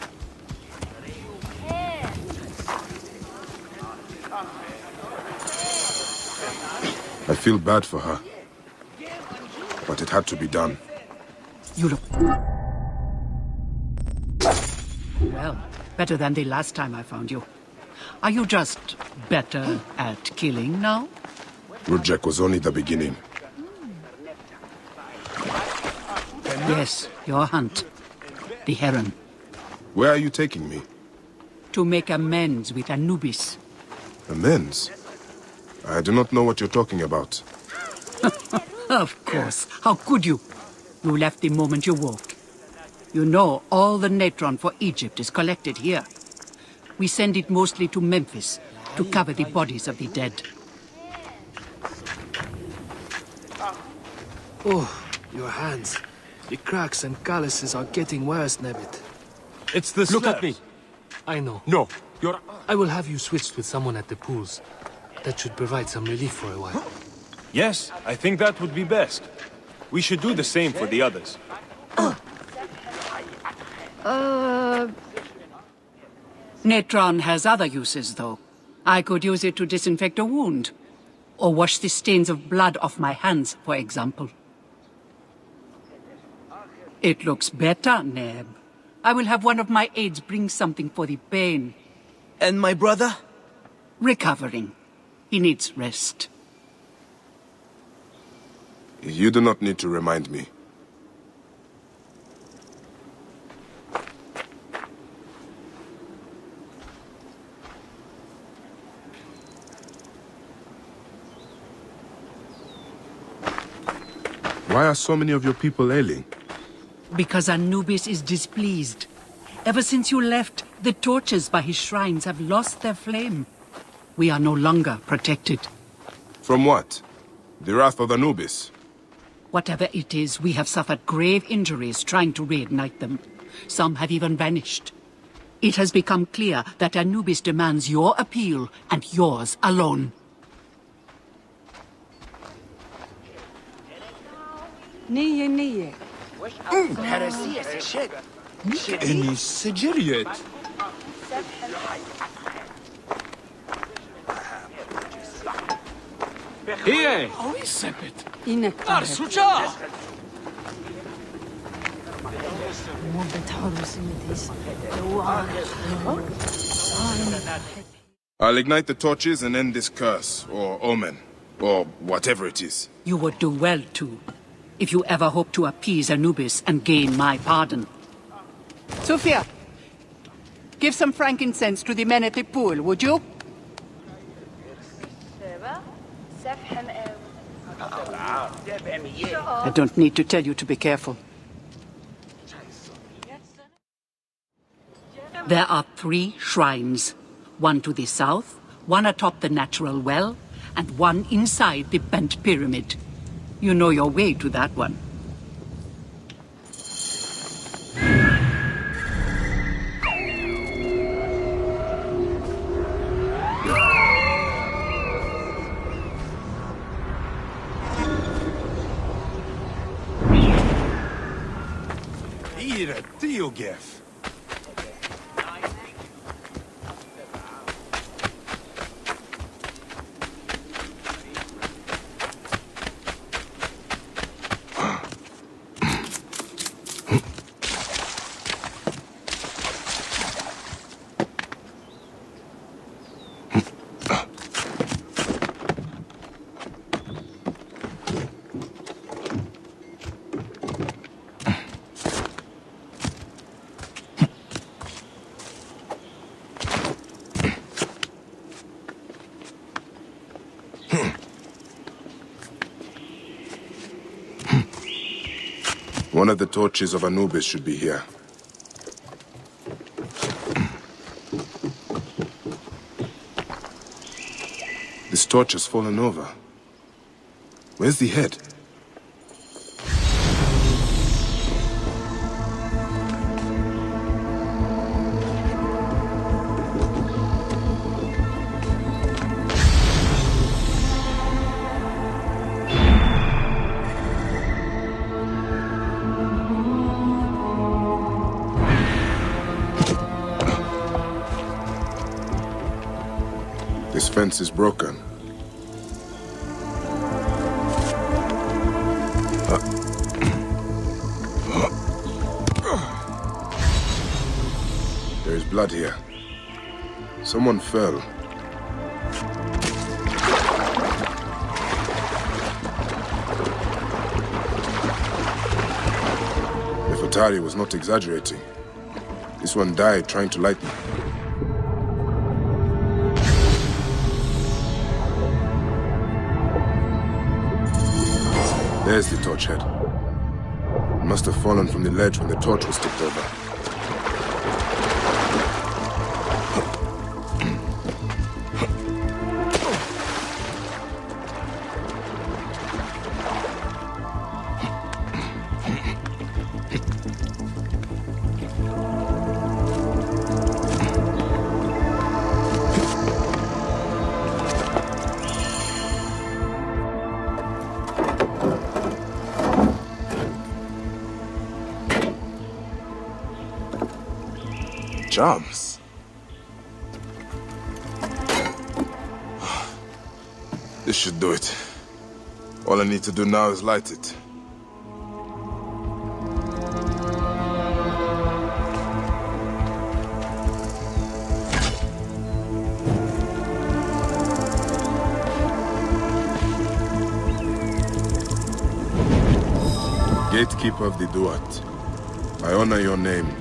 I feel bad for her. But it had to be done. You look... Well, better than the last time I found you. Are you just better at killing now? Rujek was only the beginning. Yes, your hunt. The heron. Where are you taking me? To make amends with Anubis. Amends? I do not know what you're talking about. Of course. How could you? You left the moment you woke. You know all the natron for Egypt is collected here. We send it mostly to Memphis to cover the bodies of the dead. Oh, your hands. The cracks and calluses are getting worse, Nebbit. It's the Look at slabs. me. I know. No, you're... I will have you switched with someone at the pools. That should provide some relief for a while. Yes, I think that would be best. We should do the same for the others. Natron has other uses, though. I could use it to disinfect a wound. Or wash the stains of blood off my hands, for example. It looks better, Neb. I will have one of my aides bring something for the pain. And my brother? Recovering. He needs rest. You do not need to remind me. Why are so many of your people ailing? Because Anubis is displeased. Ever since you left, the torches by his shrines have lost their flame. We are no longer protected. From what? The wrath of Anubis? Whatever it is, we have suffered grave injuries trying to reignite them. Some have even vanished. It has become clear that Anubis demands your appeal and yours alone. نية هرسية الشد إني سجريت. هي أوي سبت. إنك أرسوجا. مو بتحرس المديس. I'll ignite the torches and end this curse, or omen, or whatever it is. You would do well to, if you ever hope to appease Anubis and gain my pardon. Sophia, give some frankincense to the men at the pool, would you? I don't need to tell you to be careful. There are 3 shrines. One to the south, one atop the natural well, and one inside the bent pyramid. You know your way to that one. Ira Diogef. One of the torches of Anubis should be here. This torch has fallen over. Where's the head? This fence is broken. There is blood here. Someone fell. Nefertari was not exaggerating. This one died trying to light me. There's the torch head. It must have fallen from the ledge when the torch was tipped over. Charms. This should do it. All I need to do now is light it. Gatekeeper of the Duat, I honor your name.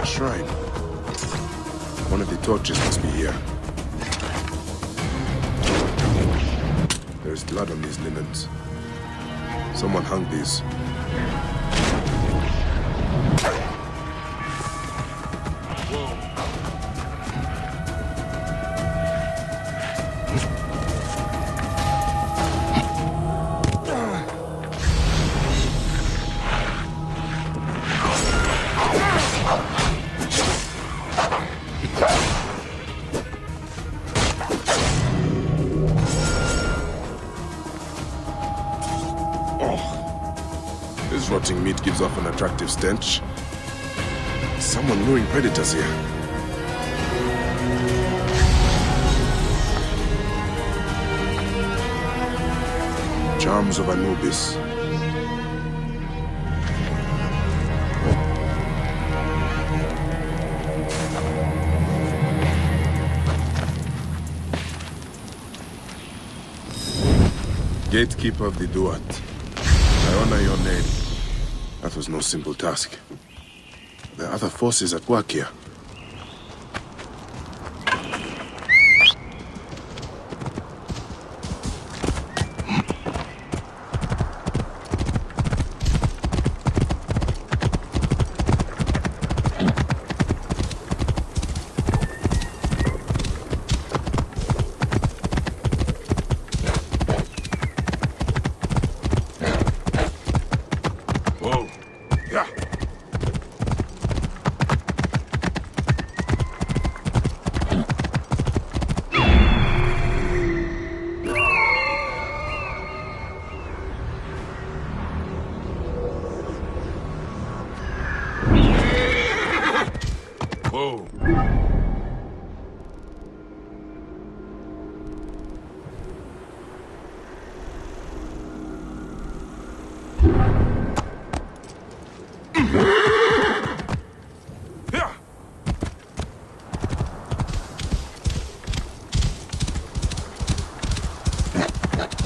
Shrine. One of the torches must be here. There's blood on these linens. Someone hung these. This rotting meat gives off an attractive stench. Someone luring predators here. Charms of Anubis. Gatekeeper of the Duat. I honor your name. That was no simple task. There are other forces at work here.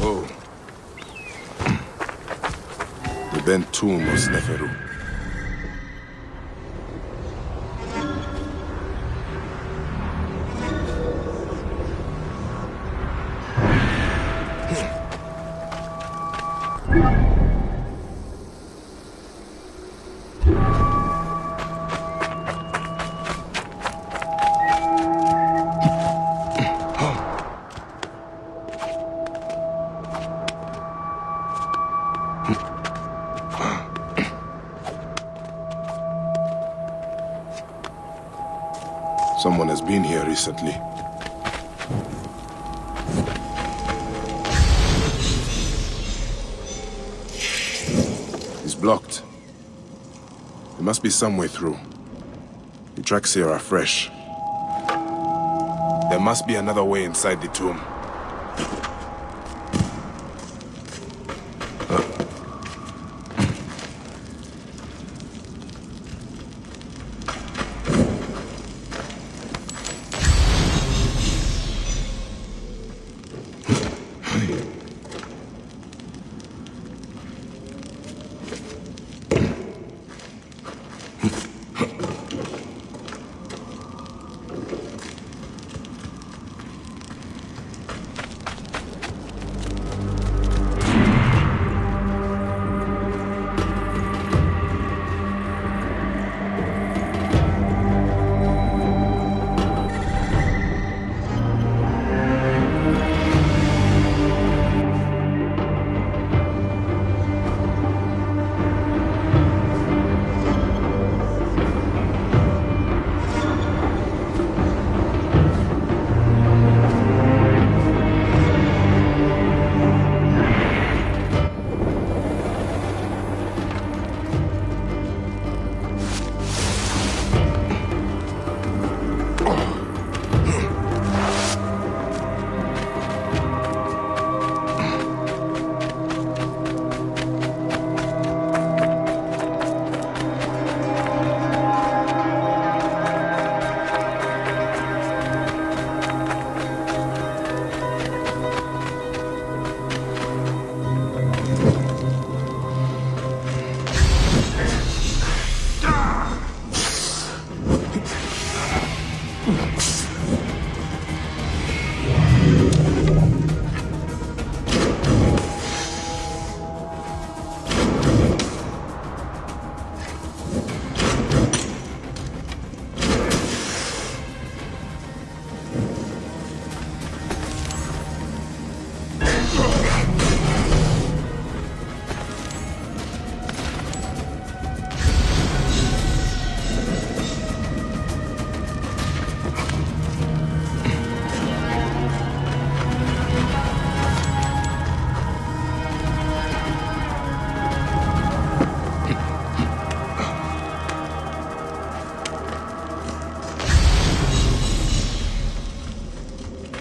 Oh. The bent tomb of Sneferu. Someone has been here recently. It's blocked. There must be some way through. The tracks here are fresh. There must be another way inside the tomb.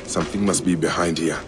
Something must be behind here.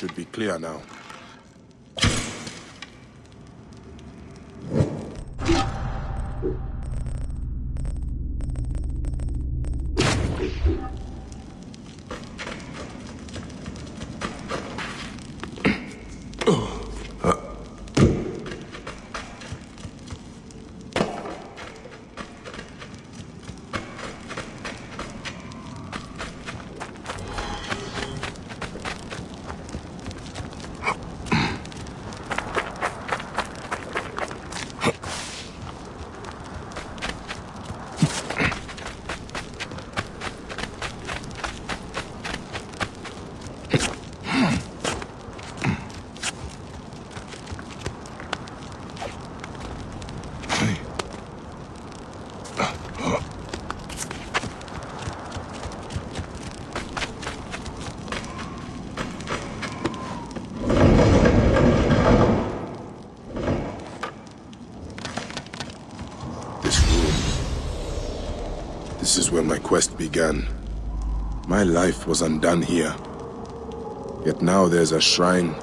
Should be clear now. This is where my quest began. My life was undone here. Yet now there's a shrine,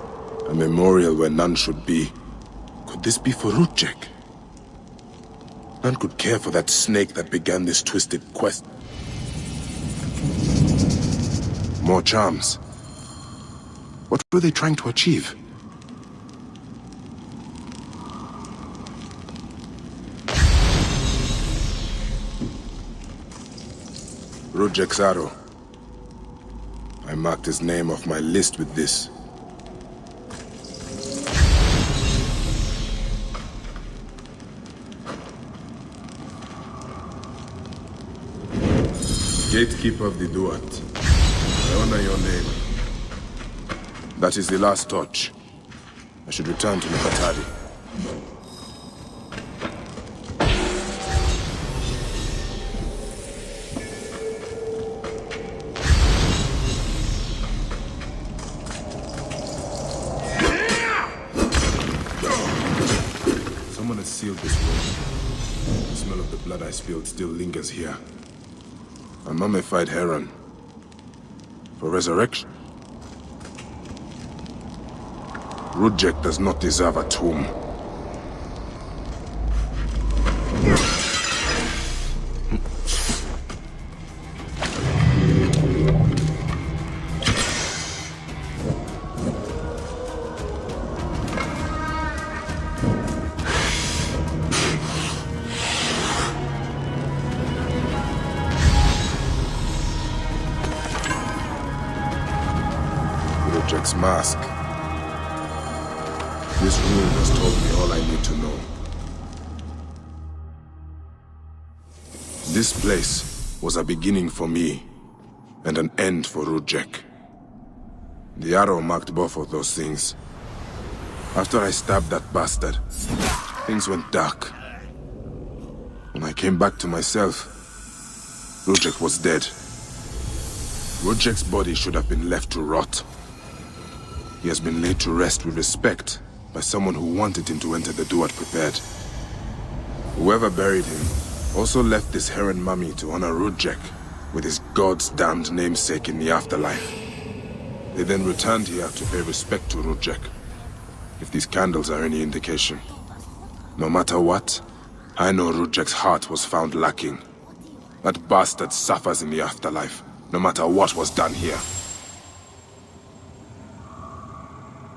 a memorial where none should be. Could this be for Rudjek? None could care for that snake that began this twisted quest. More charms. What were they trying to achieve? Rudjek's arrow. I marked his name off my list with this. Gatekeeper of the Duat. I honor your name. That is the last torch. I should return to Nukatari. Someone has sealed this room. The smell of the blood I spilled still lingers here. A mummified heron. For resurrection? Rudjek does not deserve a tomb. Rudjek's mask. This rune has told me all I need to know. This place was a beginning for me, and an end for Rudjek. The arrow marked both of those things. After I stabbed that bastard, things went dark. When I came back to myself, Rudjek was dead. Rudjek's body should have been left to rot. He has been laid to rest with respect by someone who wanted him to enter the Duat prepared. Whoever buried him also left this heron mummy to honor Rudjek with his god's damned namesake in the afterlife. They then returned here to pay respect to Rudjek, if these candles are any indication. No matter what, I know Rudjek's heart was found lacking. That bastard suffers in the afterlife, no matter what was done here.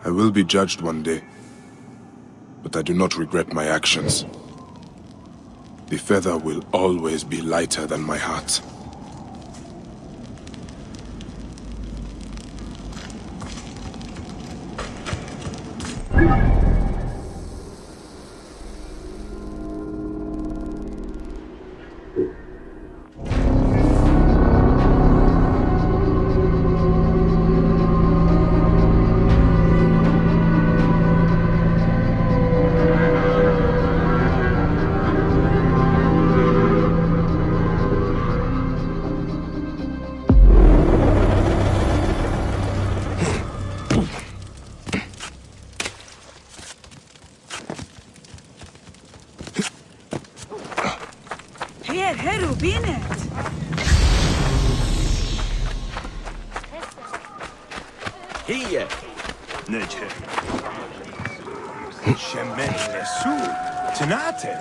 I will be judged one day, but I do not regret my actions. The feather will always be lighter than my heart. هي نجح شمال السوق تنعتل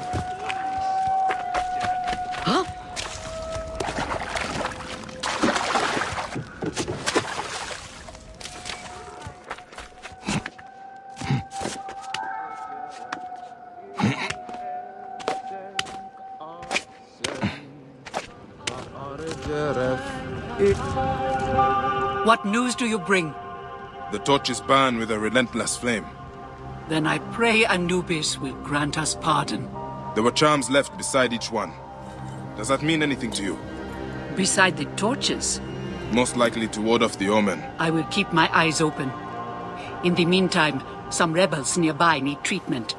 ها؟ What news do you bring? The torches burn with a relentless flame. Then I pray Anubis will grant us pardon. There were charms left beside each one. Does that mean anything to you? Beside the torches? Most likely to ward off the omen. I will keep my eyes open. In the meantime, some rebels nearby need treatment.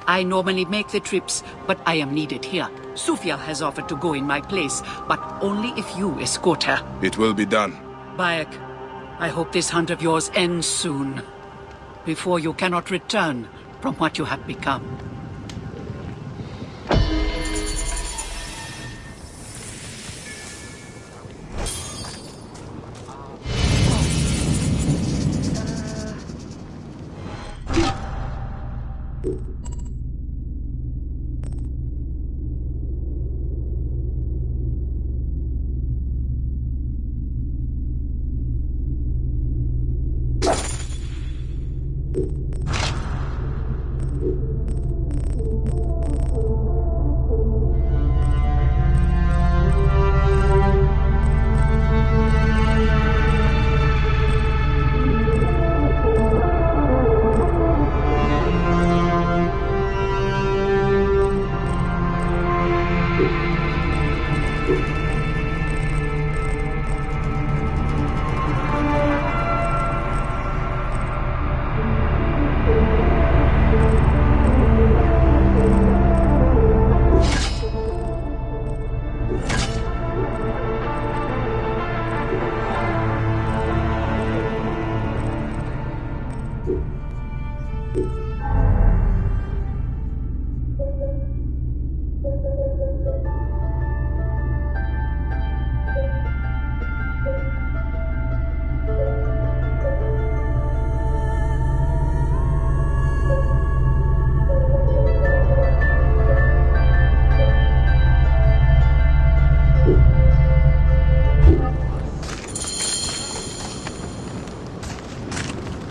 I normally make the trips, but I am needed here. Sufia has offered to go in my place, but only if you escort her. It will be done. Bayek, I hope this hunt of yours ends soon, before you cannot return from what you have become.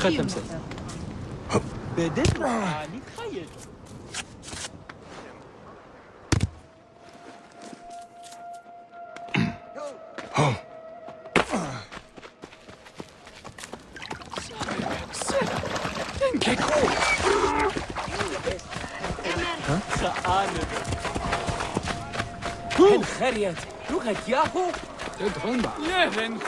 ختم سيد بدنا عليك خير الخريت لغت ياهو تدخل بقى لهن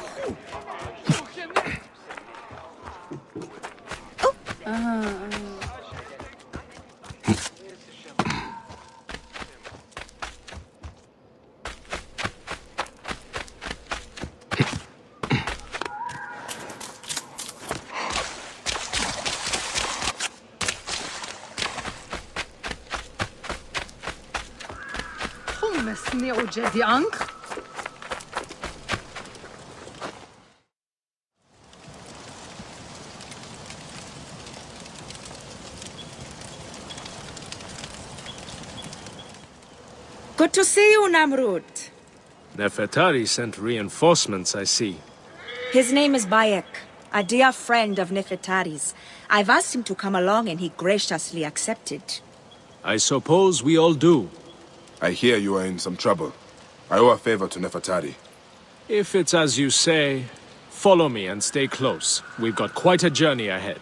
مسني وجدي عنك Good to see you, Namrud. Nefertari sent reinforcements, I see. His name is Bayek, a dear friend of Nefertari's. I've asked him to come along and he graciously accepted. I suppose we all do. I hear you are in some trouble. I owe a favor to Nefertari. If it's as you say, follow me and stay close. We've got quite a journey ahead.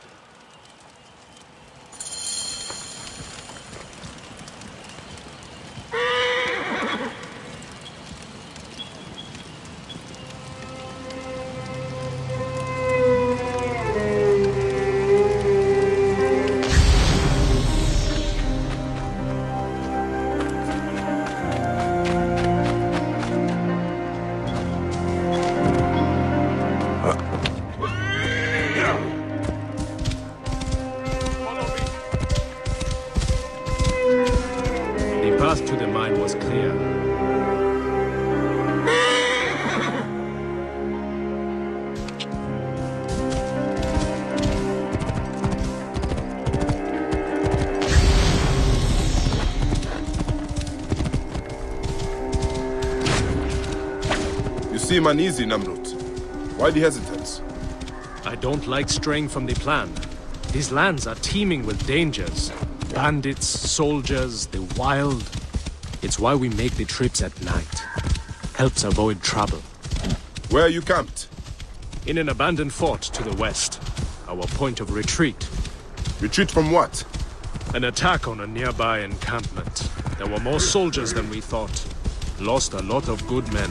To the mine was clear. You seem uneasy, Namrud. Why the hesitance? I don't like straying from the plan. These lands are teeming with dangers. Bandits, soldiers, the wild. It's why we make the trips at night. Helps avoid trouble. Where are you camped? In an abandoned fort to the west. Our point of retreat. Retreat from what? An attack on a nearby encampment. There were more soldiers than we thought. Lost a lot of good men.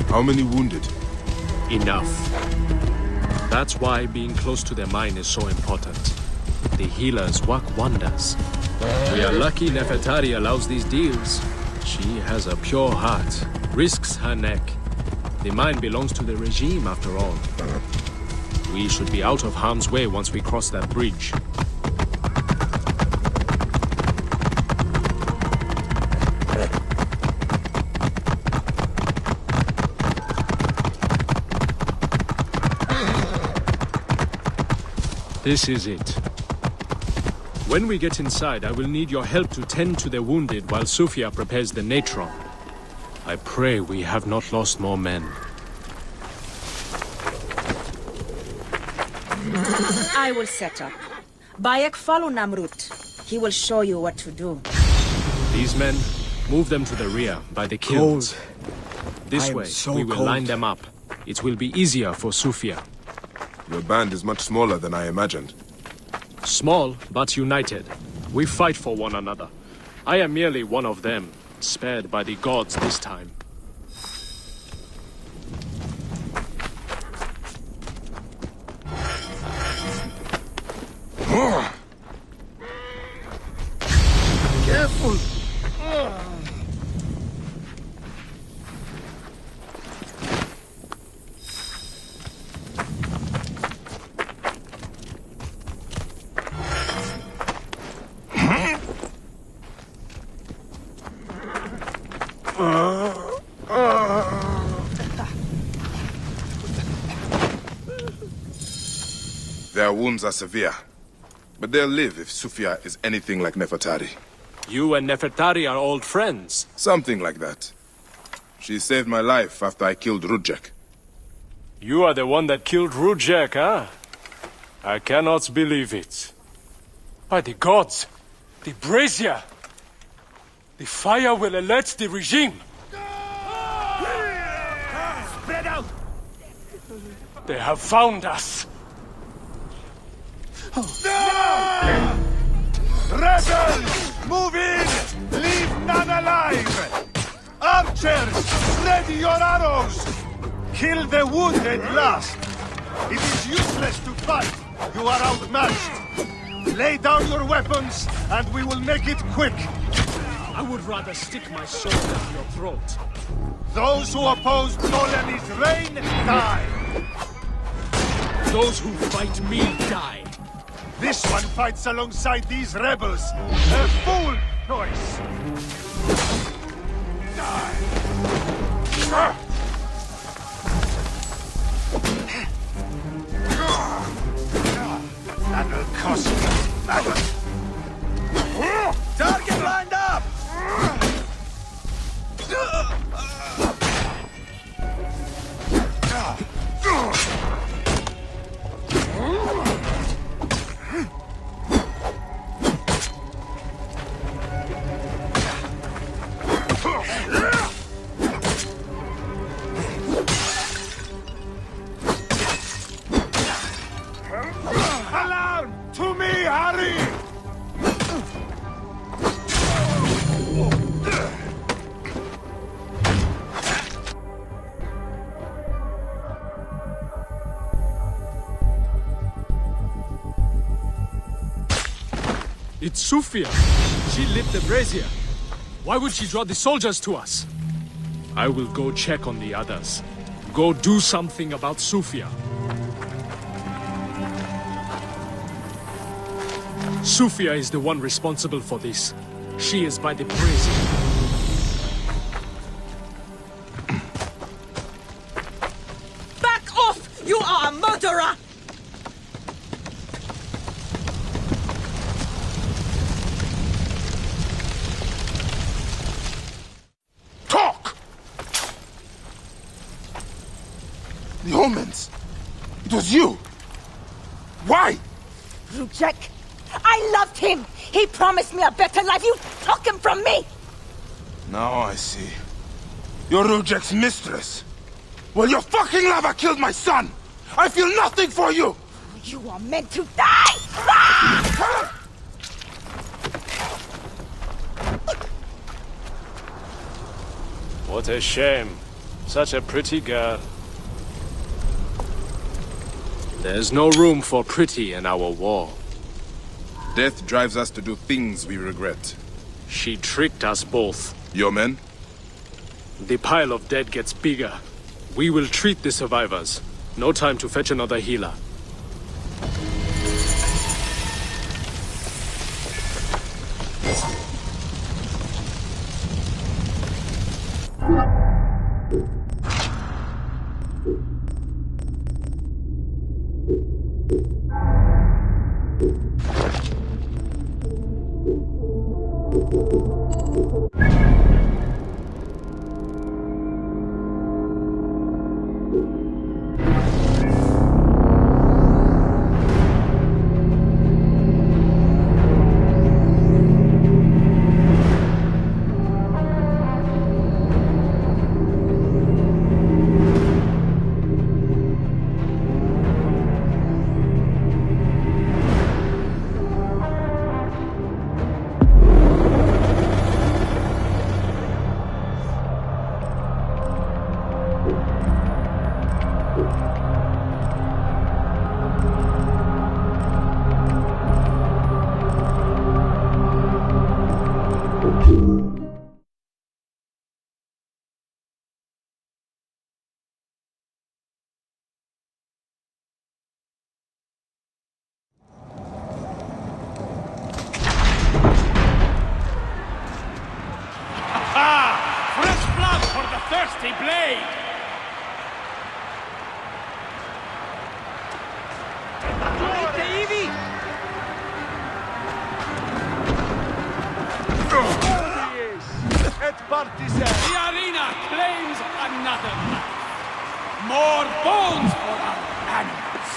How many wounded? Enough. That's why being close to the mine is so important. The healers work wonders. We are lucky Nefertari allows these deals. She has a pure heart, risks her neck. The mine belongs to the regime after all. We should be out of harm's way once we cross that bridge. This is it. When we get inside, I will need your help to tend to the wounded while Sufia prepares the natron. I pray we have not lost more men. I will set up. Bayek, follow Namrut. He will show you what to do. These men, move them to the rear, by the kilns. This way, we will line them up. It will be easier for Sufia. Your band is much smaller than I imagined. Small, but united. We fight for one another. I am merely one of them, spared by the gods this time. Careful! Their wounds are severe, but they'll live if Sufia is anything like Nefertari. You and Nefertari are old friends. Something like that. She saved my life after I killed Rudjek. You are the one that killed Rudjek, huh? I cannot believe it. By the gods, the brazier! The fire will alert the regime! Spread out! They have found us! Rebels! Move in! Leave none alive! Archers, ready your arrows! Kill the wounded last! It is useless to fight! You are outmatched! Lay down your weapons, and we will make it quick! I would rather stick my sword down your throat. Those who oppose Ptolemy's reign, die! Those who fight me, die! This one fights alongside these rebels. A fool choice. Die. That'll cost me. Target lined up. Alarm! To me, hurry! It's Sufia. She lit the brazier. Why would she draw the soldiers to us? I will go check on the others. Go do something about Sufia. Sufia is the one responsible for this. She is by the brazier. Back off! You are a murderer! Talk! The omens! It was you! Why? Rudjek, I loved him! He promised me a better life! You took him from me! Now I see. You're Rudjek's mistress. Well, your fucking lover killed my son! I feel nothing for you! You are meant to die! Ah! What a shame. Such a pretty girl. There's no room for pretty in our war. Death drives us to do things we regret. She tricked us both. Your men? The pile of dead gets bigger. We will treat the survivors. No time to fetch another healer. Fresh blood for the thirsty blade! The arena claims another life. More bones for our animals.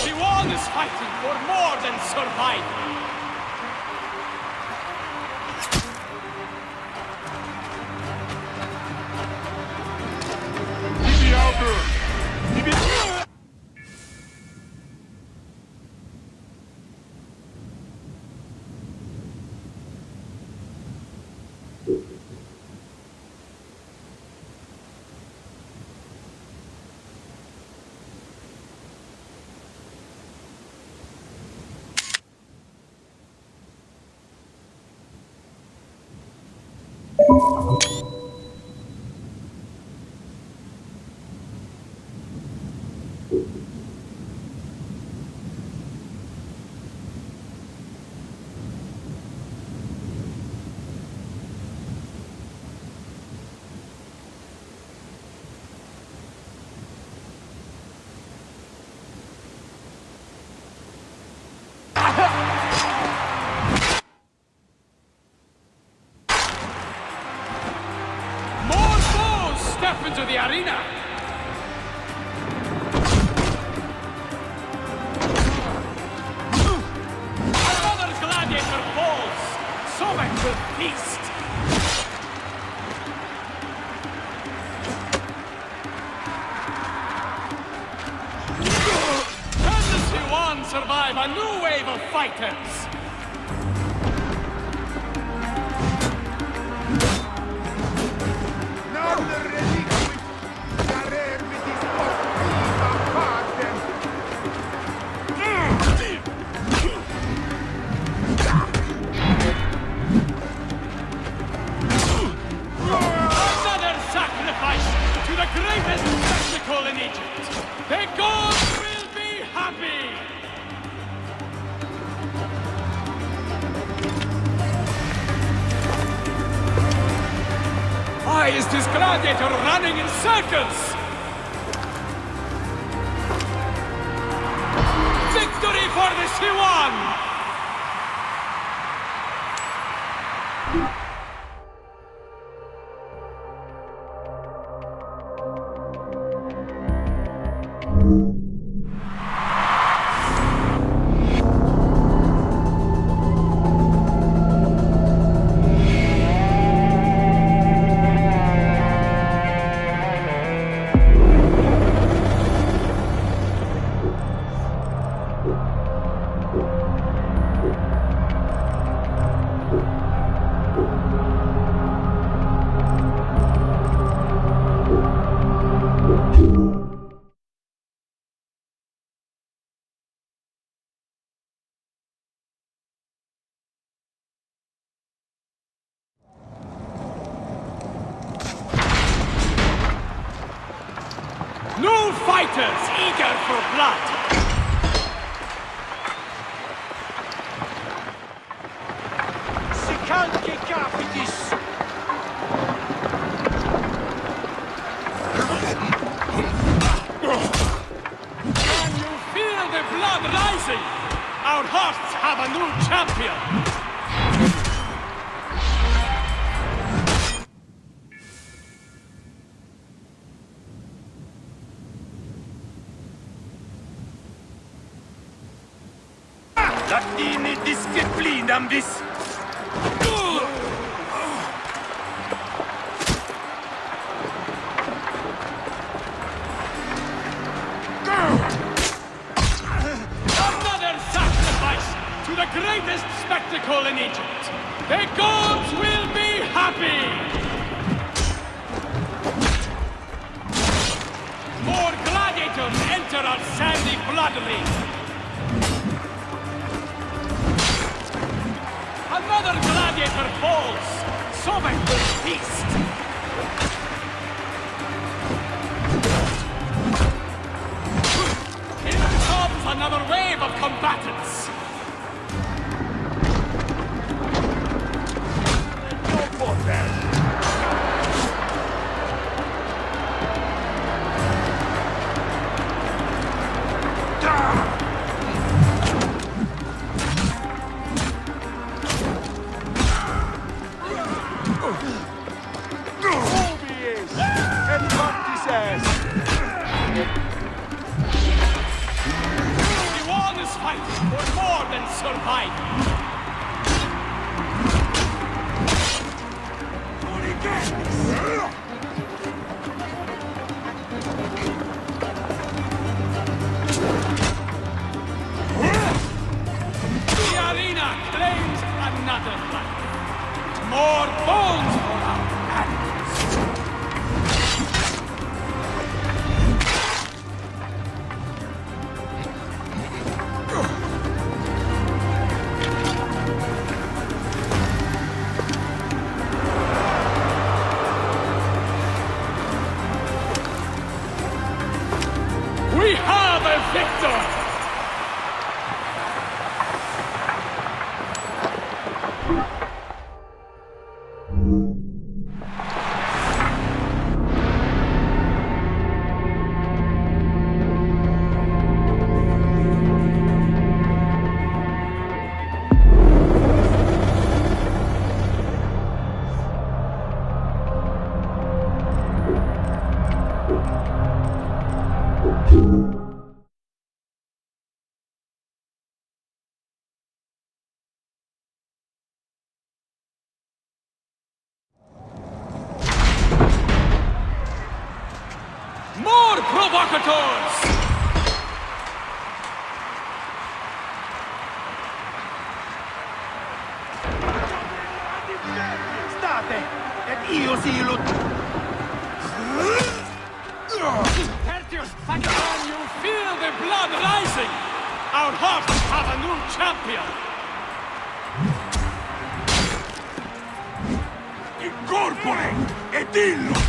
Siwan is fighting for more than survival. Step into the arena! Another gladiator falls! Sobek will feast! Can the Siwan survive a new wave of fighters? Greatest spectacle in Egypt! The gods will be happy! Why is this gladiator running in circles? Victory for the Siwan! New fighters eager for blood! rising! Our hearts have a new champion! Latini disciplinam vis! Another sacrifice to the greatest spectacle in Egypt! The gods will be happy! More gladiators enter our sandy blood ring! Another gladiator falls! Sobek will feast! Here comes another wave of combatants! Go for them! More bones for our hands! We have a victor! More provocateurs! State! Et io silut! Tertius, can you feel the blood rising? Our hearts have a new champion! Incorpore et illus!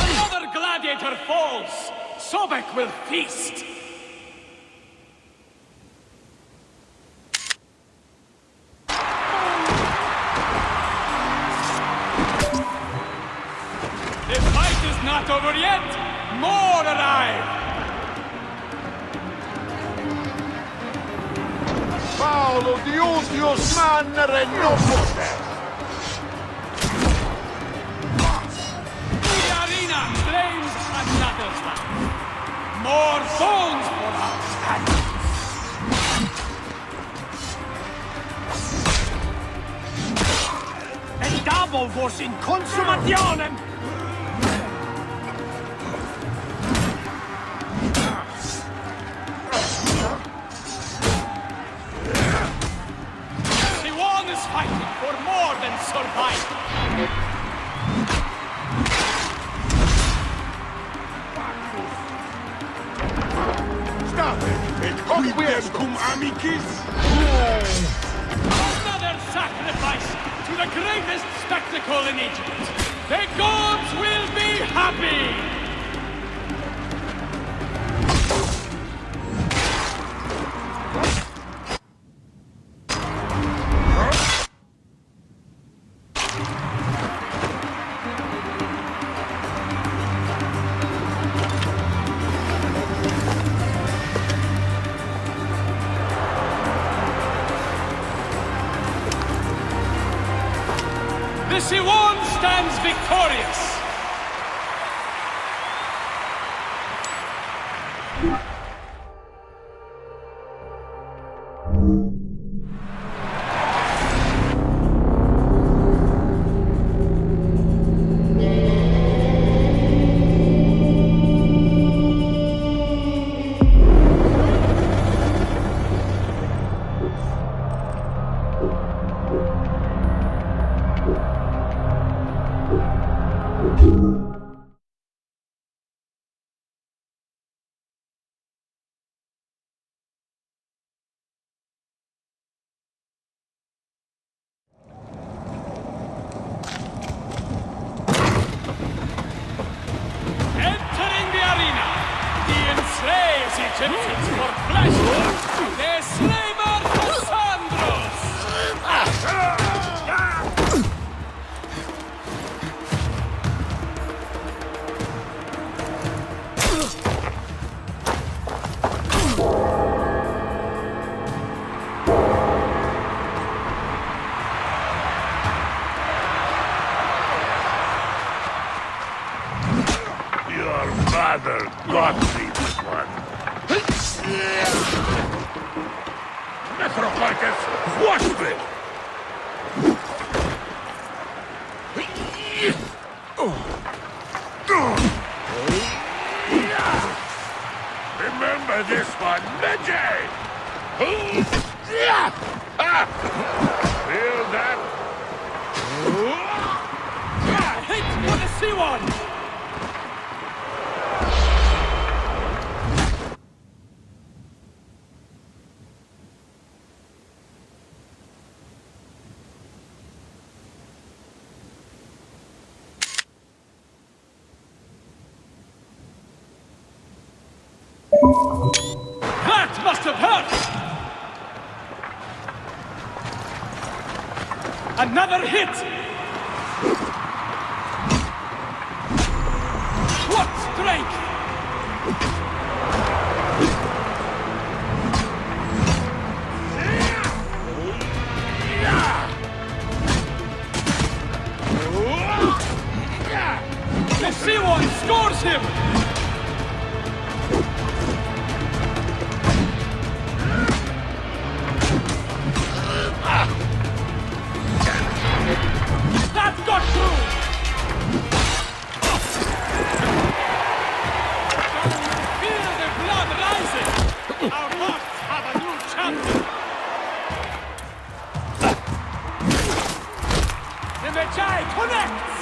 Another gladiator falls! Sobek will feast! The fight is not over yet! More arrive! Paolo Diutius Mannere Nopote! The arena claims another life! More bones for our hands! Endavo vos in consumationem! Fighting for more than survival! State, et quid cum amicis? Another sacrifice to the greatest spectacle in Egypt! The gods will be happy! Siwon stands victorious! Egyptians for pleasure! The slaver Cassandros! Your father got me this one. Necrocarcass, watch me! Remember this one, Medjay! Feel that? Hit for the Siwon! That must have hurt! Another hit! What strength! The Siwon scores him! That got through! Feel the blood rising! Our hearts have a new champion! The Medjay connects!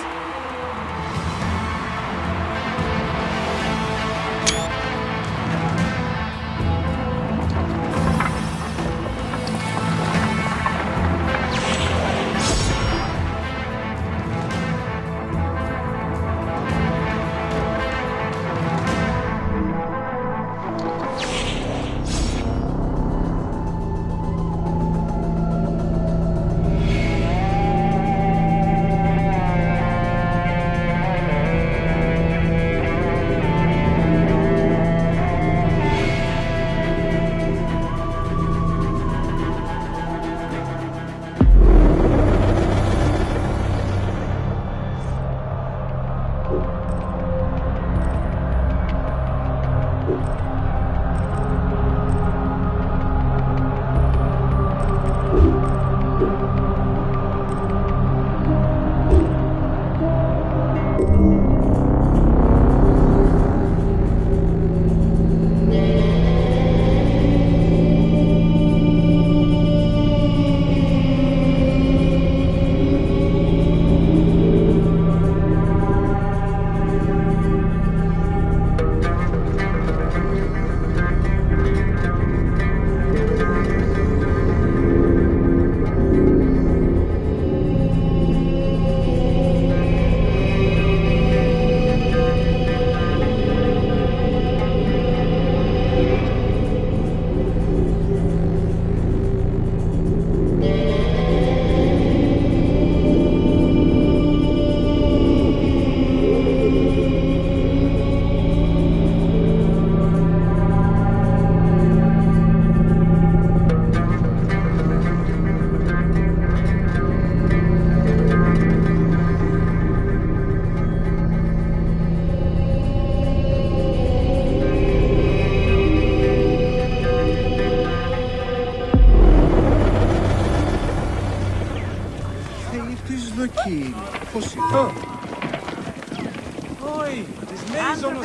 sono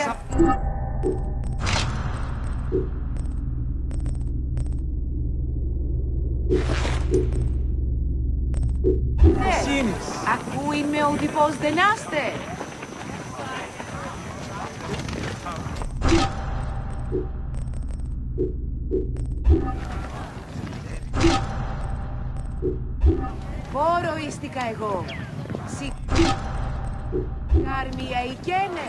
Ακούει με οδηπός δεν άστε. Πόροίστηκα εγώ. Κάρμια οικένε.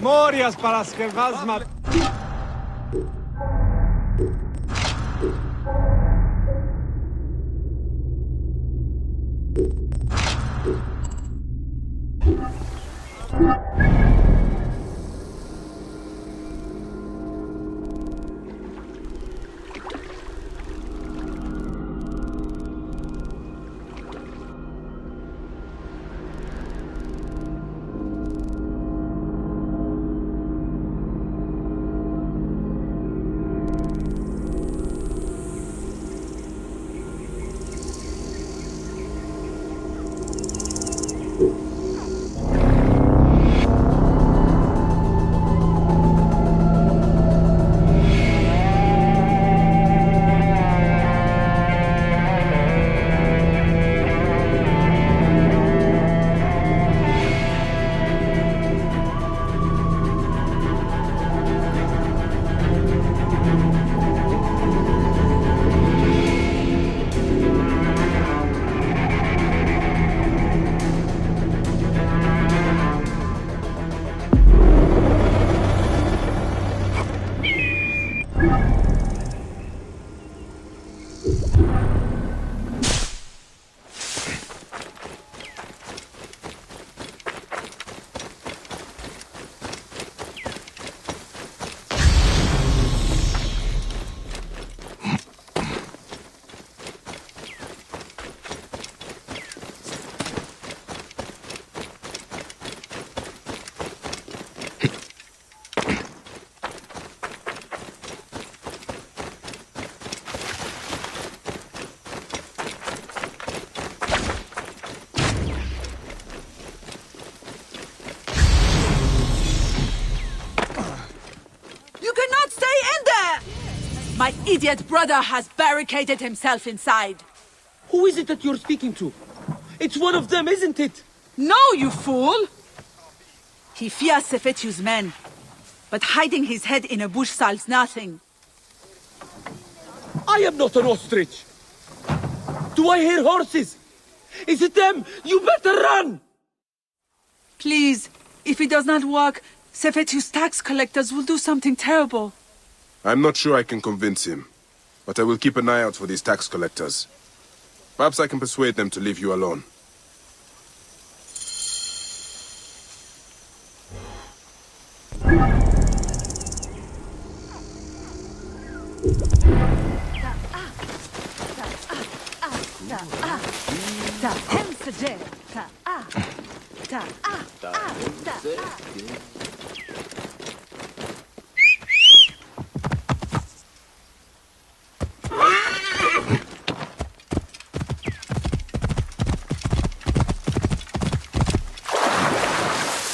Μόριας παρασκευάσμα. My idiot brother has barricaded himself inside. Who is it that you're speaking to? It's one of them, isn't it? No, you fool! He fears Sefetu's men, but hiding his head in a bush solves nothing. I am not an ostrich. Do I hear horses? Is it them? You better run! Please, if it does not work, Sefetu's tax collectors will do something terrible. I'm not sure I can convince him, but I will keep an eye out for these tax collectors. Perhaps I can persuade them to leave you alone.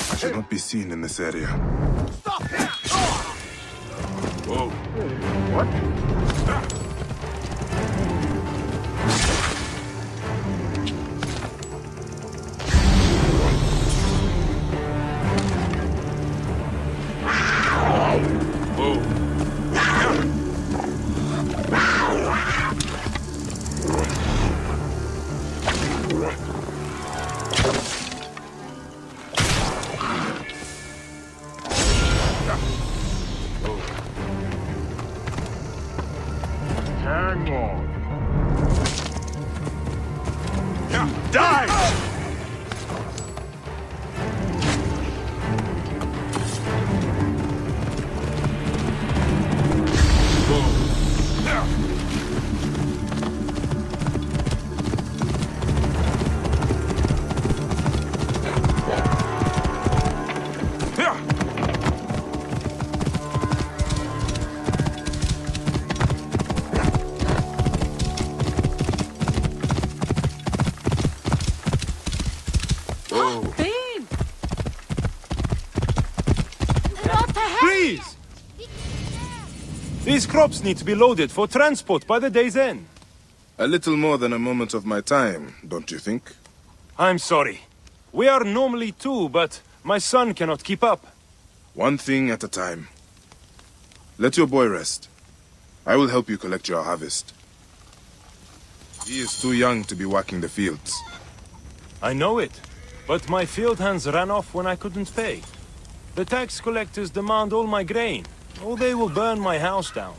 I should not be seen in this area. Stop here! Whoa. What? Hang on. Die! Please! These crops need to be loaded for transport by the day's end. A little more than a moment of my time, don't you think? I'm sorry. We are normally two, but my son cannot keep up. One thing at a time. Let your boy rest. I will help you collect your harvest. He is too young to be working the fields. I know it, but my field hands ran off when I couldn't pay. The tax collectors demand all my grain, or they will burn my house down.